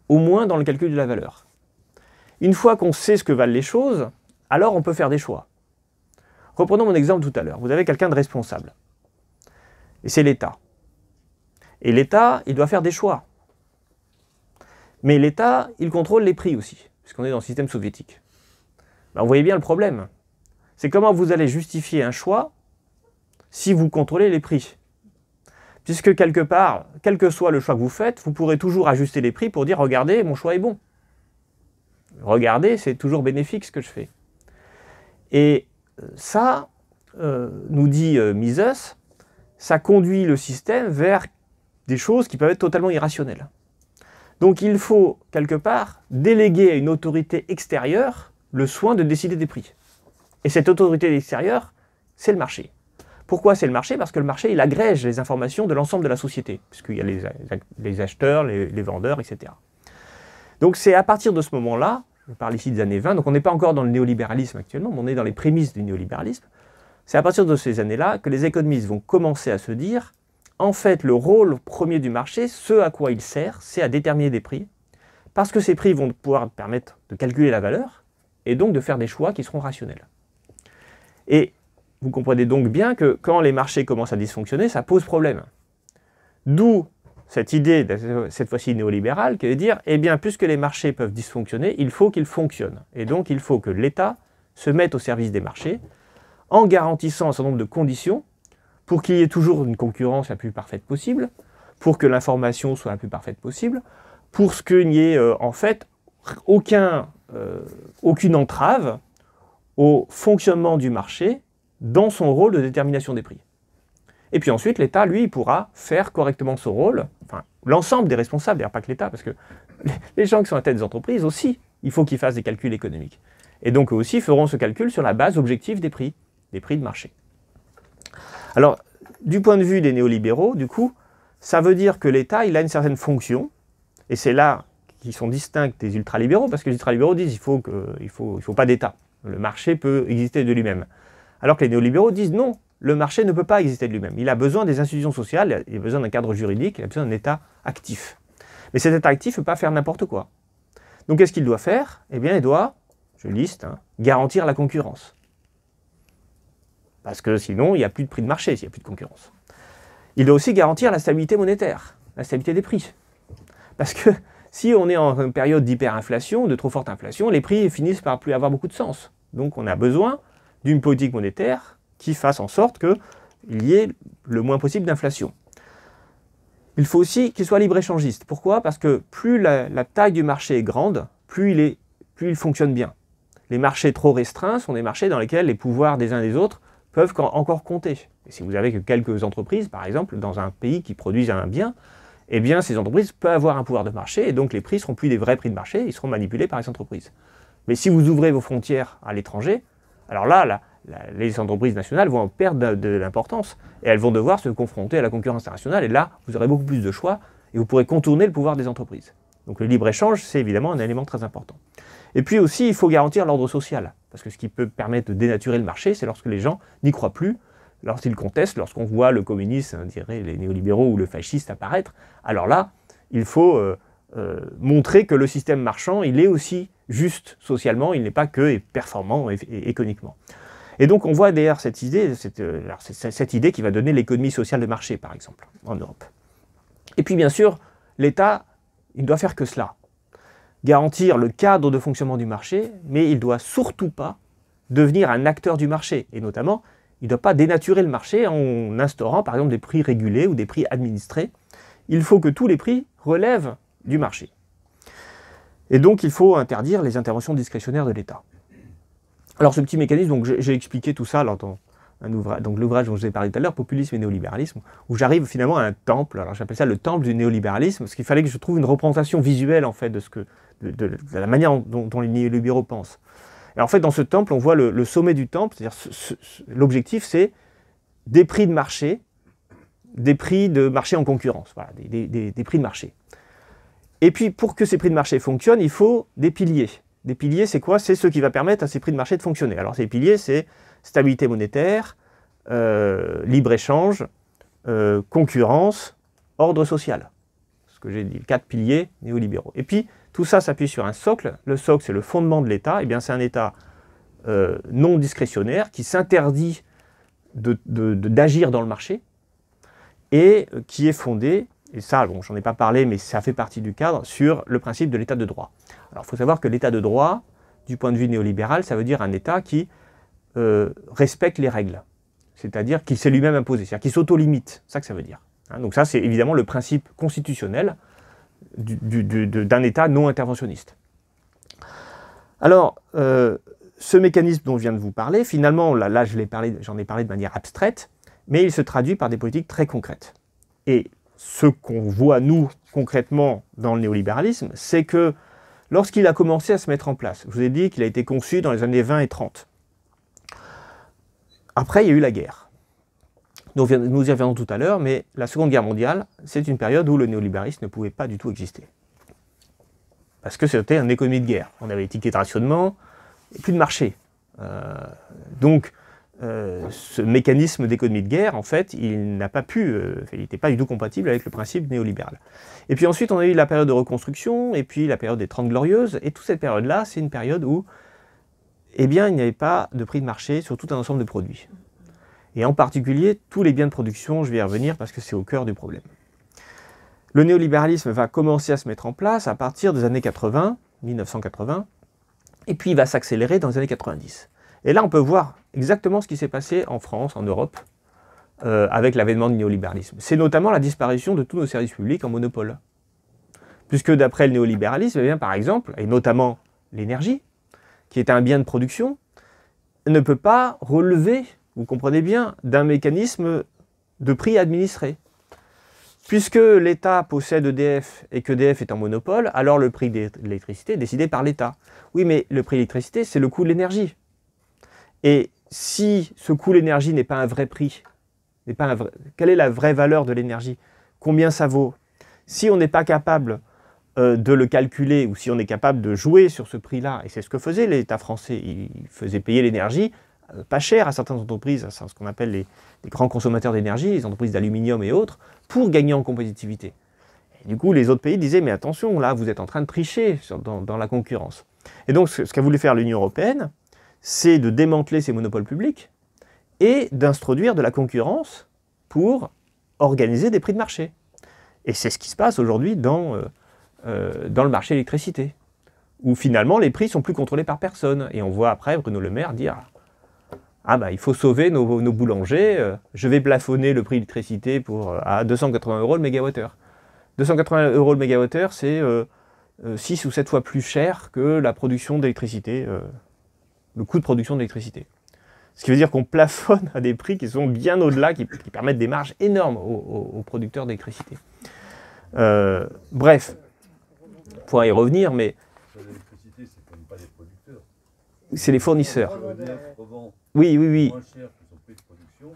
au moins dans le calcul de la valeur. Une fois qu'on sait ce que valent les choses, alors on peut faire des choix. Reprenons mon exemple tout à l'heure. Vous avez quelqu'un de responsable. Et c'est l'État. Et l'État, il doit faire des choix. Mais l'État, il contrôle les prix aussi, puisqu'on est dans le système soviétique. Ben, vous voyez bien le problème. C'est comment vous allez justifier un choix si vous contrôlez les prix. Puisque quelque part, quel que soit le choix que vous faites, vous pourrez toujours ajuster les prix pour dire « Regardez, mon choix est bon. Regardez, c'est toujours bénéfique ce que je fais. » Et ça, nous dit Mises, ça conduit le système vers des choses qui peuvent être totalement irrationnelles. Donc il faut, quelque part, déléguer à une autorité extérieure le soin de décider des prix. Et cette autorité extérieure, c'est le marché. Pourquoi c'est le marché? Parce que le marché, il agrège les informations de l'ensemble de la société, puisqu'il y a les acheteurs, les vendeurs, etc. Donc c'est à partir de ce moment-là, je parle ici des années 20, donc on n'est pas encore dans le néolibéralisme actuellement, mais on est dans les prémices du néolibéralisme. C'est à partir de ces années-là que les économistes vont commencer à se dire en fait, le rôle premier du marché, ce à quoi il sert, c'est à déterminer des prix, parce que ces prix vont pouvoir permettre de calculer la valeur, et donc de faire des choix qui seront rationnels. Et vous comprenez donc bien que quand les marchés commencent à dysfonctionner, ça pose problème. D'où cette idée, cette fois-ci néolibérale, qui est de dire, eh bien, puisque les marchés peuvent dysfonctionner, il faut qu'ils fonctionnent. Et donc, il faut que l'État se mette au service des marchés, en garantissant un certain nombre de conditions, pour qu'il y ait toujours une concurrence la plus parfaite possible, pour que l'information soit la plus parfaite possible, pour qu'il n'y ait en fait aucune entrave au fonctionnement du marché dans son rôle de détermination des prix. Et puis ensuite, l'État, lui, pourra faire correctement son rôle, enfin l'ensemble des responsables, d'ailleurs pas que l'État, parce que les gens qui sont à la tête des entreprises aussi, il faut qu'ils fassent des calculs économiques. Et donc eux aussi feront ce calcul sur la base objective des prix de marché. Alors, du point de vue des néolibéraux, du coup, ça veut dire que l'État, il a une certaine fonction, et c'est là qu'ils sont distincts des ultralibéraux, parce que les ultralibéraux disent qu'il faut pas d'État, le marché peut exister de lui-même. Alors que les néolibéraux disent non, le marché ne peut pas exister de lui-même. Il a besoin des institutions sociales, il a besoin d'un cadre juridique, il a besoin d'un État actif. Mais cet État actif ne peut pas faire n'importe quoi. Donc qu'est-ce qu'il doit faire? Eh bien, il doit, je liste, garantir la concurrence. Parce que sinon, il n'y a plus de prix de marché s'il n'y a plus de concurrence. Il doit aussi garantir la stabilité monétaire, la stabilité des prix. Parce que si on est en une période d'hyperinflation, de trop forte inflation, les prix finissent par plus avoir beaucoup de sens. Donc on a besoin d'une politique monétaire qui fasse en sorte qu'il y ait le moins possible d'inflation. Il faut aussi qu'il soit libre-échangiste. Pourquoi? Parce que plus la taille du marché est grande, plus il fonctionne bien. Les marchés trop restreints sont des marchés dans lesquels les pouvoirs des uns et des autres peuvent encore compter. Et si vous avez que quelques entreprises, par exemple, dans un pays qui produisent un bien, eh bien ces entreprises peuvent avoir un pouvoir de marché et donc les prix ne seront plus des vrais prix de marché, ils seront manipulés par les entreprises. Mais si vous ouvrez vos frontières à l'étranger, alors là, les entreprises nationales vont perdre de l'importance et elles vont devoir se confronter à la concurrence internationale et là, vous aurez beaucoup plus de choix et vous pourrez contourner le pouvoir des entreprises. Donc le libre-échange, c'est évidemment un élément très important. Et puis aussi, il faut garantir l'ordre social, parce que ce qui peut permettre de dénaturer le marché, c'est lorsque les gens n'y croient plus, lorsqu'ils contestent, lorsqu'on voit le communiste, on dirait les néolibéraux ou le fasciste apparaître, alors là, il faut montrer que le système marchand, il est aussi juste socialement, il n'est pas que performant économiquement. Et donc on voit derrière cette idée, cette idée qui va donner l'économie sociale de marché, par exemple, en Europe. Et puis bien sûr, l'État, il ne doit faire que cela. Garantir le cadre de fonctionnement du marché, mais il ne doit surtout pas devenir un acteur du marché. Et notamment, il ne doit pas dénaturer le marché en instaurant par exemple des prix régulés ou des prix administrés. Il faut que tous les prix relèvent du marché. Et donc il faut interdire les interventions discrétionnaires de l'État. Alors ce petit mécanisme, donc j'ai expliqué tout ça là, donc l'ouvrage dont je vous ai parlé tout à l'heure, Populisme et néolibéralisme, où j'arrive finalement à un temple. Alors j'appelle ça le temple du néolibéralisme, parce qu'il fallait que je trouve une représentation visuelle en fait de la manière dont les néolibéraux pensent. Et en fait, dans ce temple, on voit le sommet du temple, c'est-à-dire l'objectif, c'est des prix de marché en concurrence, voilà, des prix de marché. Et puis, pour que ces prix de marché fonctionnent, il faut des piliers. Des piliers, c'est quoi? C'est ce qui va permettre à ces prix de marché de fonctionner. Alors, ces piliers, c'est stabilité monétaire, libre-échange, concurrence, ordre social. Ce que j'ai dit, 4 piliers néolibéraux. Et puis, tout ça s'appuie sur un socle. Le socle, c'est le fondement de l'État. Eh bien, c'est un État non discrétionnaire qui s'interdit d'agir dans le marché et qui est fondé, et ça, bon, j'en ai pas parlé, mais ça fait partie du cadre, sur le principe de l'État de droit. Alors, il faut savoir que l'État de droit, du point de vue néolibéral, ça veut dire un État qui respecte les règles, c'est-à-dire qu'il s'est lui-même imposé, c'est-à-dire qu'il s'auto-limite, c'est ça que ça veut dire. Hein, donc ça, c'est évidemment le principe constitutionnel d'un État non interventionniste. Alors, ce mécanisme dont je viens de vous parler, finalement, là j'en ai parlé de manière abstraite, mais il se traduit par des politiques très concrètes. Et ce qu'on voit, nous, concrètement, dans le néolibéralisme, c'est que lorsqu'il a commencé à se mettre en place, je vous ai dit qu'il a été conçu dans les années 20 et 30. Après, il y a eu la guerre. Nous y reviendrons tout à l'heure, mais la Seconde Guerre mondiale, c'est une période où le néolibéralisme ne pouvait pas du tout exister. Parce que c'était une économie de guerre. On avait les tickets de rationnement, et plus de marché. Donc, ce mécanisme d'économie de guerre, en fait, il n'était pas du tout compatible avec le principe néolibéral. Et puis ensuite, on a eu la période de reconstruction, et puis la période des 30 Glorieuses, et toute cette période-là, c'est une période où, eh bien, il n'y avait pas de prix de marché sur tout un ensemble de produits. Et en particulier, tous les biens de production, je vais y revenir parce que c'est au cœur du problème. Le néolibéralisme va commencer à se mettre en place à partir des années 80, 1980, et puis il va s'accélérer dans les années 90. Et là, on peut voir exactement ce qui s'est passé en France, en Europe, avec l'avènement du néolibéralisme. C'est notamment la disparition de tous nos services publics en monopole. Puisque d'après le néolibéralisme, eh bien, par exemple, et notamment l'énergie, qui est un bien de production, ne peut pas relever, vous comprenez bien, d'un mécanisme de prix administré. Puisque l'État possède EDF et qu'EDF est en monopole, alors le prix de l'électricité est décidé par l'État. Oui, mais le prix de l'électricité, c'est le coût de l'énergie. Et si ce coût de l'énergie n'est pas un vrai prix, quelle est la vraie valeur de l'énergie? Combien ça vaut? Si on n'est pas capable de le calculer, ou si on est capable de jouer sur ce prix-là, et c'est ce que faisait l'État français, il faisait payer l'énergie pas cher à certaines entreprises, à ce qu'on appelle les grands consommateurs d'énergie, les entreprises d'aluminium et autres, pour gagner en compétitivité. Et du coup, les autres pays disaient, mais attention, là, vous êtes en train de tricher dans la concurrence. Et donc, ce qu'a voulu faire l'Union européenne, c'est de démanteler ces monopoles publics et d'introduire de la concurrence pour organiser des prix de marché. Et c'est ce qui se passe aujourd'hui dans le marché de l'électricité, où finalement les prix sont plus contrôlés par personne. Et on voit après Bruno Le Maire dire « Ah bah il faut sauver nos boulangers, je vais plafonner le prix de l'électricité à 280 € le mégawattheure. » 280 € le mégawattheure, c'est 6 ou 7 fois plus cher que la production d'électricité, le coût de production d'électricité. Ce qui veut dire qu'on plafonne à des prix qui sont bien au-delà, qui permettent des marges énormes aux producteurs d'électricité. Bref, on pourra y revenir, mais l'électricité, c'est quand même pas les producteurs. C'est les fournisseurs. EDF revend oui. moins cher que son prix de production,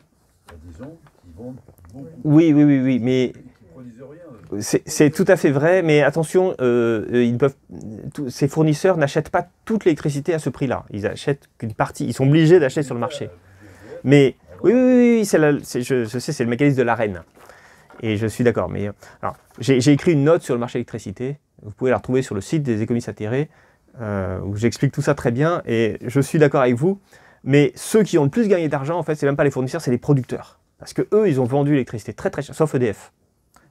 disons, ils vendent beaucoup. Oui, mais Ils produisent rien. c'est tout à fait vrai, mais attention, ces fournisseurs n'achètent pas toute l'électricité à ce prix-là. Ils achètent qu'une partie, ils sont obligés d'acheter sur le marché. Mais oui, je sais, c'est le mécanisme de l'AREN. Et je suis d'accord. Mais j'ai écrit une note sur le marché de l'électricité. Vous pouvez la retrouver sur le site des économistes atterrés, où j'explique tout ça très bien. Et je suis d'accord avec vous. Mais ceux qui ont le plus gagné d'argent, en fait, c'est même pas les fournisseurs, c'est les producteurs. Parce que eux, ils ont vendu l'électricité très très cher, sauf EDF.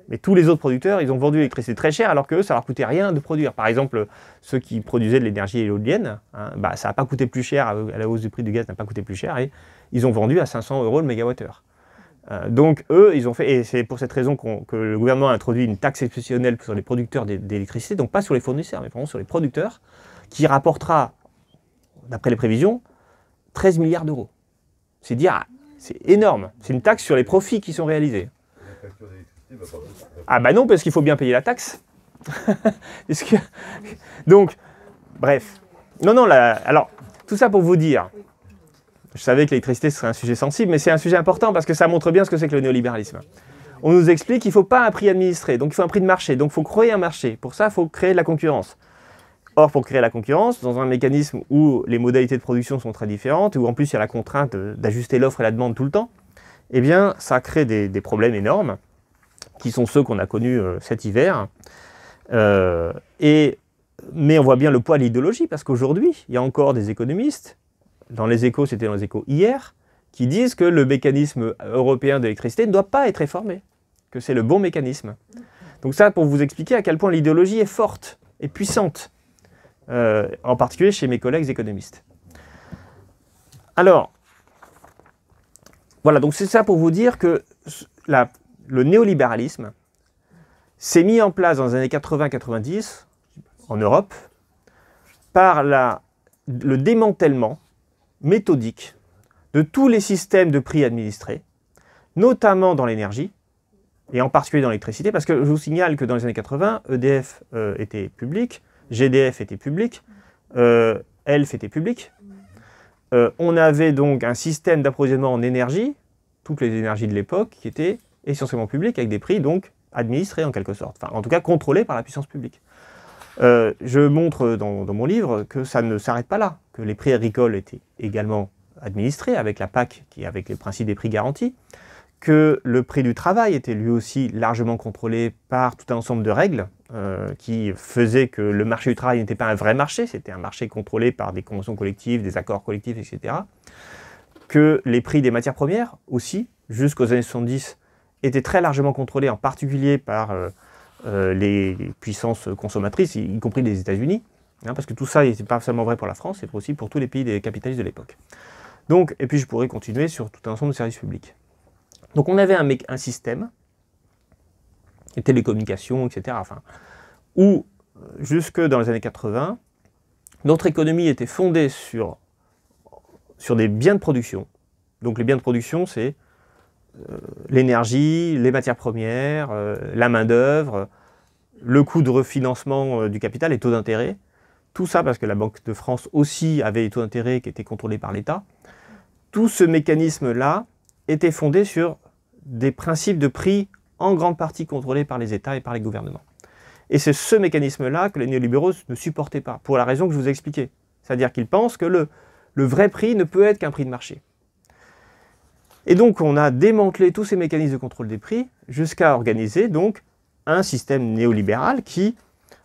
Mais tous les autres producteurs, ils ont vendu l'électricité très cher, alors que eux, ça leur coûtait rien de produire. Par exemple, ceux qui produisaient de l'énergie éolienne, ça n'a pas coûté plus cher, à la hausse du prix du gaz n'a pas coûté plus cher, et ils ont vendu à 500 € le mégawattheure. Donc eux, ils ont fait, et c'est pour cette raison que le gouvernement a introduit une taxe exceptionnelle sur les producteurs d'électricité, donc pas sur les fournisseurs, mais vraiment sur les producteurs, qui rapportera, d'après les prévisions, 13 milliards d'euros. C'est dire, C'est énorme. C'est une taxe sur les profits qui sont réalisés. La facture d'électricité va pas beaucoup. Ah bah non, parce qu'il faut bien payer la taxe. Donc, bref. Non, non, alors, tout ça pour vous dire, je savais que l'électricité serait un sujet sensible, mais c'est un sujet important parce que ça montre bien ce que c'est que le néolibéralisme. On nous explique qu'il ne faut pas un prix administré, donc il faut un prix de marché, donc il faut créer un marché. Pour ça, il faut créer de la concurrence. Or, pour créer la concurrence, dans un mécanisme où les modalités de production sont très différentes, où en plus il y a la contrainte d'ajuster l'offre et la demande tout le temps, eh bien, ça crée des problèmes énormes, qui sont ceux qu'on a connus cet hiver. Mais on voit bien le poids de l'idéologie, parce qu'aujourd'hui, il y a encore des économistes, dans les Échos, c'était dans les Échos hier, qui disent que le mécanisme européen d'électricité ne doit pas être réformé, que c'est le bon mécanisme. Donc ça, pour vous expliquer à quel point l'idéologie est forte et puissante, en particulier chez mes collègues économistes. Alors, voilà, donc c'est ça pour vous dire que le néolibéralisme s'est mis en place dans les années 80-90 en Europe par le démantèlement méthodique de tous les systèmes de prix administrés, notamment dans l'énergie, et en particulier dans l'électricité, parce que je vous signale que dans les années 80, EDF était public, GDF était public, ELF était public. On avait donc un système d'approvisionnement en énergie, toutes les énergies de l'époque, qui étaient essentiellement publiques, avec des prix donc administrés en quelque sorte, enfin en tout cas contrôlés par la puissance publique. Je montre dans mon livre que ça ne s'arrête pas là, que les prix agricoles étaient également administrés avec la PAC, qui est avec le principe des prix garantis, que le prix du travail était lui aussi largement contrôlé par tout un ensemble de règles qui faisaient que le marché du travail n'était pas un vrai marché, c'était un marché contrôlé par des conventions collectives, des accords collectifs, etc. Que les prix des matières premières aussi, jusqu'aux années 70, étaient très largement contrôlés, en particulier par les puissances consommatrices, y compris les États-Unis, hein, parce que tout ça n'était pas seulement vrai pour la France, c'est aussi pour tous les pays des capitalistes de l'époque. Donc, et puis je pourrais continuer sur tout un ensemble de services publics. Donc on avait un système, les télécommunications, etc., enfin, où, jusque dans les années 80, notre économie était fondée sur des biens de production. Donc les biens de production, c'est l'énergie, les matières premières, la main-d'œuvre, le coût de refinancement du capital, les taux d'intérêt. Tout ça parce que la Banque de France aussi avait des taux d'intérêt qui étaient contrôlés par l'État. Tout ce mécanisme-là était fondé sur des principes de prix en grande partie contrôlés par les États et par les gouvernements. Et c'est ce mécanisme-là que les néolibéraux ne supportaient pas, pour la raison que je vous ai expliquée. C'est-à-dire qu'ils pensent que le vrai prix ne peut être qu'un prix de marché. Et donc on a démantelé tous ces mécanismes de contrôle des prix jusqu'à organiser donc un système néolibéral qui,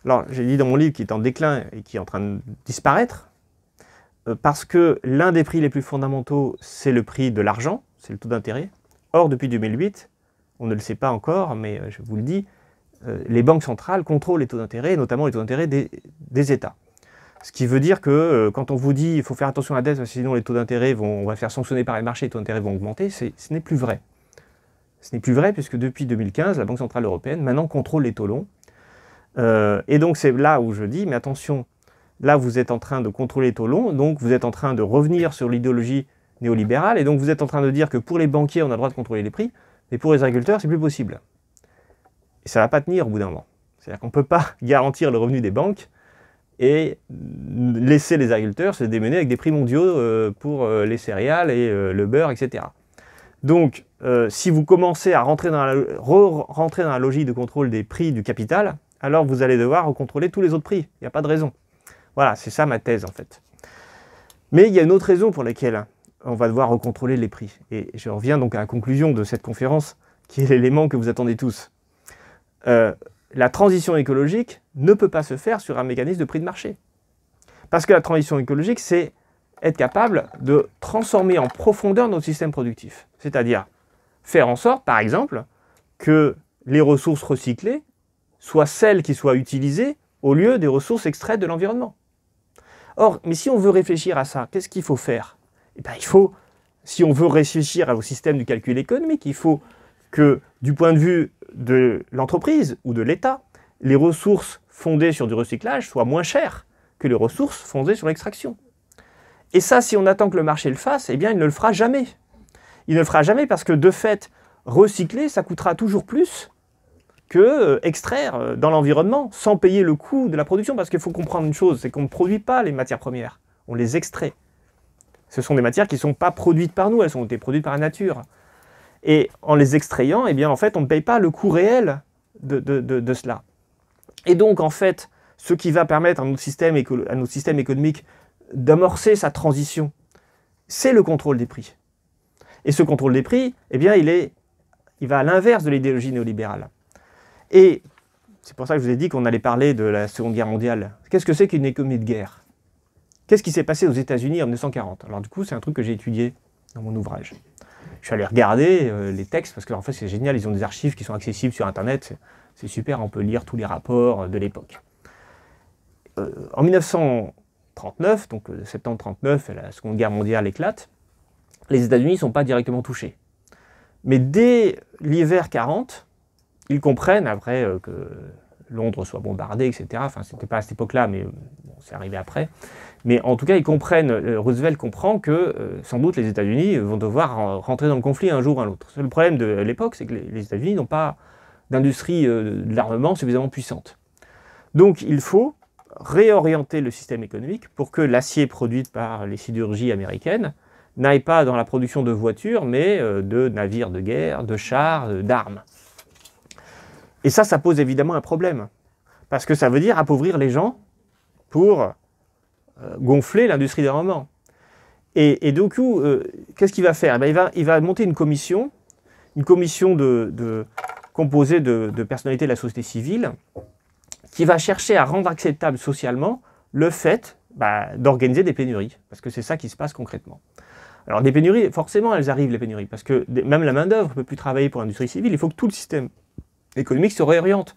alors j'ai dit dans mon livre, qui est en déclin et qui est en train de disparaître, parce que l'un des prix les plus fondamentaux, c'est le prix de l'argent, c'est le taux d'intérêt. Or, depuis 2008, on ne le sait pas encore, mais je vous le dis, les banques centrales contrôlent les taux d'intérêt, notamment les taux d'intérêt des États. Ce qui veut dire que quand on vous dit qu'il faut faire attention à la dette, sinon les taux d'intérêt on va faire sanctionner par les marchés, les taux d'intérêt vont augmenter, ce n'est plus vrai. Ce n'est plus vrai puisque depuis 2015, la Banque Centrale Européenne maintenant contrôle les taux longs. Et donc c'est là où je dis, mais attention, là vous êtes en train de contrôler les taux longs, donc vous êtes en train de revenir sur l'idéologie néolibérale, et donc vous êtes en train de dire que pour les banquiers, on a le droit de contrôler les prix, mais pour les agriculteurs, c'est plus possible. Et ça ne va pas tenir au bout d'un moment. C'est-à-dire qu'on ne peut pas garantir le revenu des banques et laisser les agriculteurs se démener avec des prix mondiaux pour les céréales et le beurre, etc. Donc, si vous commencez à rentrer dans la logique de contrôle des prix du capital, alors vous allez devoir contrôler tous les autres prix. Il n'y a pas de raison. Voilà, c'est ça ma thèse en fait. Mais il y a une autre raison pour laquelle on va devoir recontrôler les prix. Et je reviens donc à la conclusion de cette conférence, qui est l'élément que vous attendez tous. La transition écologique ne peut pas se faire sur un mécanisme de prix de marché. Parce que la transition écologique, c'est être capable de transformer en profondeur notre système productif. C'est-à-dire faire en sorte, par exemple, que les ressources recyclées soient celles qui soient utilisées au lieu des ressources extraites de l'environnement. Or, mais si on veut réfléchir à ça, qu'est-ce qu'il faut faire? Eh bien, il faut, si on veut réfléchir au système du calcul économique, il faut que, du point de vue de l'entreprise ou de l'État, les ressources fondées sur du recyclage soient moins chères que les ressources fondées sur l'extraction. Et ça, si on attend que le marché le fasse, eh bien, il ne le fera jamais. Il ne le fera jamais parce que, de fait, recycler, ça coûtera toujours plus que extraire dans l'environnement sans payer le coût de la production. Parce qu'il faut comprendre une chose, c'est qu'on ne produit pas les matières premières, on les extrait. Ce sont des matières qui ne sont pas produites par nous, elles ont été produites par la nature. Et en les extrayant, eh bien, en fait, on ne paye pas le coût réel de cela. Et donc, en fait, ce qui va permettre à notre système économique d'amorcer sa transition, c'est le contrôle des prix. Et ce contrôle des prix, eh bien, il va à l'inverse de l'idéologie néolibérale. Et c'est pour ça que je vous ai dit qu'on allait parler de la Seconde Guerre mondiale. Qu'est-ce que c'est qu'une économie de guerre? Qu'est-ce qui s'est passé aux États-Unis en 1940? Alors du coup, c'est un truc que j'ai étudié dans mon ouvrage. Je suis allé regarder les textes, parce qu'en fait, c'est génial, ils ont des archives qui sont accessibles sur Internet. C'est super, on peut lire tous les rapports de l'époque. En 1939, donc septembre 1939, la Seconde Guerre mondiale éclate, les États-Unis ne sont pas directement touchés. Mais dès l'hiver 40, ils comprennent, après que Londres soit bombardé, etc., enfin, c'était pas à cette époque-là, mais bon, c'est arrivé après, mais en tout cas, ils comprennent, Roosevelt comprend que, sans doute, les États-Unis vont devoir rentrer dans le conflit un jour ou un autre. Le problème de l'époque, c'est que les États-Unis n'ont pas d'industrie de l'armement suffisamment puissante. Donc, il faut réorienter le système économique pour que l'acier produit par les sidérurgies américaines n'aille pas dans la production de voitures, mais de navires de guerre, de chars, d'armes. Et ça pose évidemment un problème, parce que ça veut dire appauvrir les gens pour gonfler l'industrie d'armement. Et du coup, qu'est-ce qu'il va faire? Eh bien, il va monter une commission composée de personnalités de la société civile, qui va chercher à rendre acceptable socialement le fait d'organiser des pénuries, parce que c'est ça qui se passe concrètement. Alors des pénuries, forcément elles arrivent, les pénuries, parce que même la main-d'œuvre ne peut plus travailler pour l'industrie civile, il faut que tout le système économique se réoriente.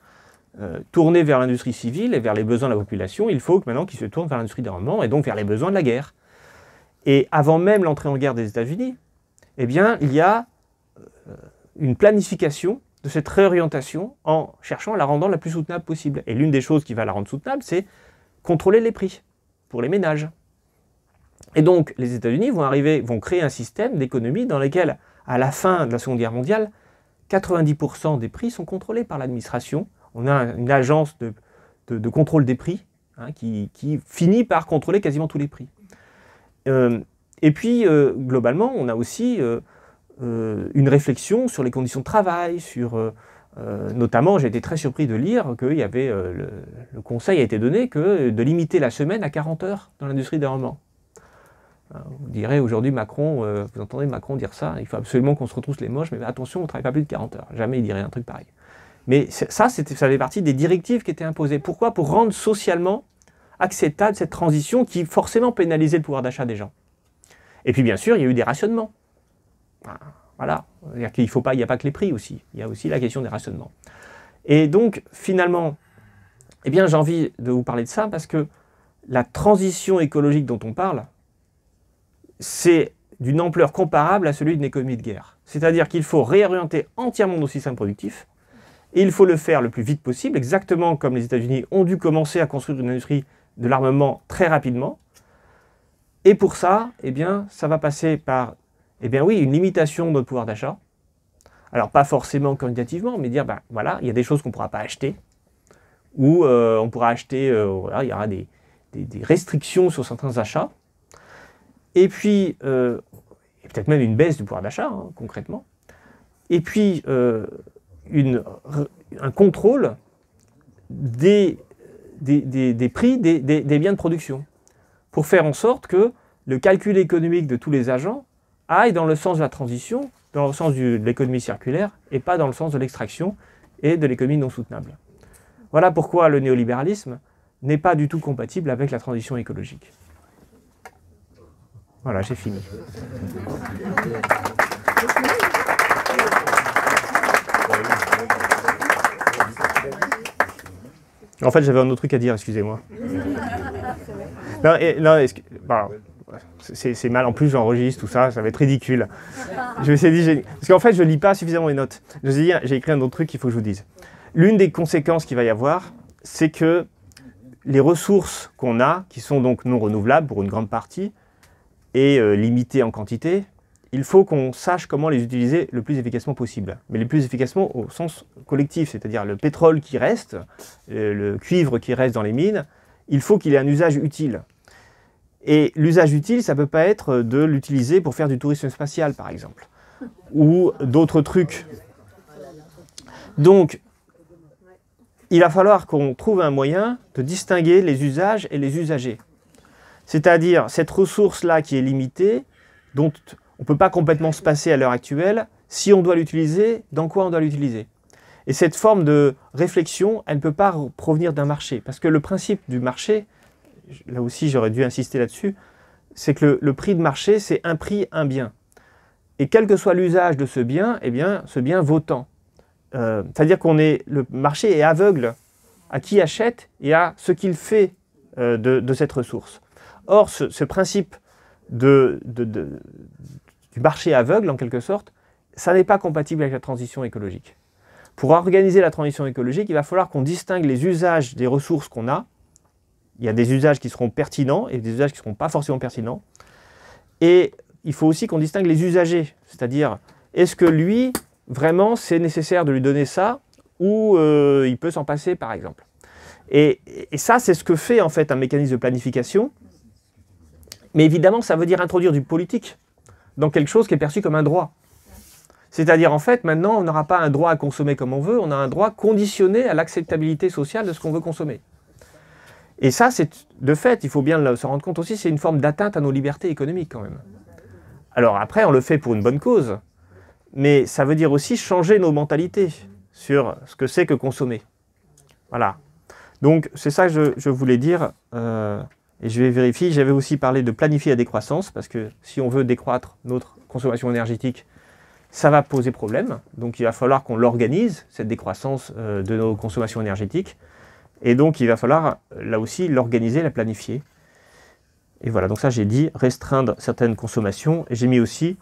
Tourner vers l'industrie civile et vers les besoins de la population, il faut que maintenant qu'il se tourne vers l'industrie d'armement et donc vers les besoins de la guerre. Et avant même l'entrée en guerre des États-Unis, eh bien, il y a une planification de cette réorientation en cherchant à la rendre la plus soutenable possible. Et l'une des choses qui va la rendre soutenable, c'est contrôler les prix pour les ménages. Et donc, les États-Unis vont créer un système d'économie dans lequel, à la fin de la Seconde Guerre mondiale, 90% des prix sont contrôlés par l'administration. On a une agence de contrôle des prix qui finit par contrôler quasiment tous les prix. Et puis, globalement, on a aussi une réflexion sur les conditions de travail, notamment, j'ai été très surpris de lire qu'il y avait, le conseil a été donné de limiter la semaine à 40 heures dans l'industrie de l'armement. Vous direz aujourd'hui Macron, vous entendez Macron dire ça, il faut absolument qu'on se retrousse les manches, mais attention, on ne travaille pas plus de 40 heures. Jamais il dirait un truc pareil. Mais ça fait partie des directives qui étaient imposées. Pourquoi? Pour rendre socialement acceptable cette transition qui forcément pénalisait le pouvoir d'achat des gens. Et puis bien sûr, il y a eu des rationnements. Voilà, c'est-à-dire qu'il n'y a pas que les prix aussi, il y a aussi la question des rationnements. Et donc, finalement, eh bien, j'ai envie de vous parler de ça parce que la transition écologique dont on parle, c'est d'une ampleur comparable à celui d'une économie de guerre. C'est-à-dire qu'il faut réorienter entièrement nos systèmes productifs, et il faut le faire le plus vite possible, exactement comme les États-Unis ont dû commencer à construire une industrie de l'armement très rapidement. Et pour ça, eh bien, ça va passer par, eh bien oui, une limitation de notre pouvoir d'achat. Alors pas forcément quantitativement, mais dire, voilà, il y a des choses qu'on ne pourra pas acheter, ou on pourra acheter, voilà, il y aura des restrictions sur certains achats. Et puis, peut-être même une baisse du pouvoir d'achat, concrètement. Et puis, un contrôle des prix des biens de production, pour faire en sorte que le calcul économique de tous les agents aille dans le sens de la transition, dans le sens de l'économie circulaire, et pas dans le sens de l'extraction et de l'économie non soutenable. Voilà pourquoi le néolibéralisme n'est pas du tout compatible avec la transition écologique. Voilà, j'ai fini. En fait, j'avais un autre truc à dire, excusez-moi. C'est mal, en plus j'enregistre tout ça, ça va être ridicule. Je me suis dit, parce qu'en fait, je lis pas suffisamment les notes. Je me suis dit, j'ai écrit un autre truc qu'il faut que je vous dise. L'une des conséquences qu'il va y avoir, c'est que les ressources qu'on a, qui sont donc non renouvelables pour une grande partie, et limitées en quantité, il faut qu'on sache comment les utiliser le plus efficacement possible. Mais le plus efficacement au sens collectif, c'est-à-dire le pétrole qui reste, le cuivre qui reste dans les mines, il faut qu'il ait un usage utile. Et l'usage utile, ça ne peut pas être de l'utiliser pour faire du tourisme spatial, par exemple, ou d'autres trucs. Donc, il va falloir qu'on trouve un moyen de distinguer les usages et les usagers. C'est-à-dire, cette ressource-là qui est limitée, dont on ne peut pas complètement se passer à l'heure actuelle, si on doit l'utiliser, dans quoi on doit l'utiliser. Et cette forme de réflexion, elle ne peut pas provenir d'un marché. Parce que le principe du marché, là aussi j'aurais dû insister là-dessus, c'est que le prix de marché, c'est un prix, un bien. Et quel que soit l'usage de ce bien, eh bien, ce bien vaut tant. C'est-à-dire le marché est aveugle à qui achète et à ce qu'il fait de cette ressource. Or, ce principe du marché aveugle, en quelque sorte, ça n'est pas compatible avec la transition écologique. Pour organiser la transition écologique, il va falloir qu'on distingue les usages des ressources qu'on a. Il y a des usages qui seront pertinents et des usages qui ne seront pas forcément pertinents. Et il faut aussi qu'on distingue les usagers. C'est-à-dire, est-ce que lui, vraiment, c'est nécessaire de lui donner ça ou il peut s'en passer, par exemple. Et ça, c'est ce que fait en fait un mécanisme de planification. Mais évidemment, ça veut dire introduire du politique dans quelque chose qui est perçu comme un droit. C'est-à-dire, en fait, maintenant, on n'aura pas un droit à consommer comme on veut, on a un droit conditionné à l'acceptabilité sociale de ce qu'on veut consommer. Et ça, de fait, il faut bien se rendre compte aussi, c'est une forme d'atteinte à nos libertés économiques quand même. Alors après, on le fait pour une bonne cause, mais ça veut dire aussi changer nos mentalités sur ce que c'est que consommer. Voilà. Donc, c'est ça que je voulais dire. Et je vais vérifier, j'avais aussi parlé de planifier la décroissance, parce que si on veut décroître notre consommation énergétique, ça va poser problème. Donc il va falloir qu'on l'organise, cette décroissance de nos consommations énergétiques. Et donc il va falloir, là aussi, l'organiser, la planifier. Et voilà, donc ça j'ai dit restreindre certaines consommations. Et j'ai mis aussi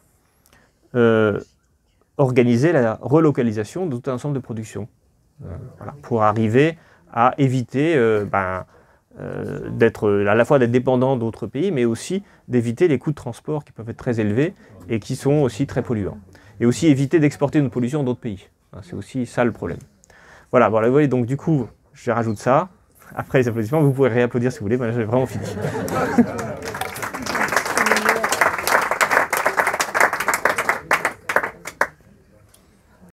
organiser la relocalisation de tout un ensemble de production. Voilà, pour arriver à éviter à la fois d'être dépendant d'autres pays, mais aussi d'éviter les coûts de transport qui peuvent être très élevés et qui sont aussi très polluants. Et aussi éviter d'exporter nos pollutions dans d'autres pays. C'est aussi ça le problème. Voilà, bon, vous voyez, donc du coup, je rajoute ça. Après les applaudissements, vous pouvez réapplaudir si vous voulez, mais là j'ai vraiment fini.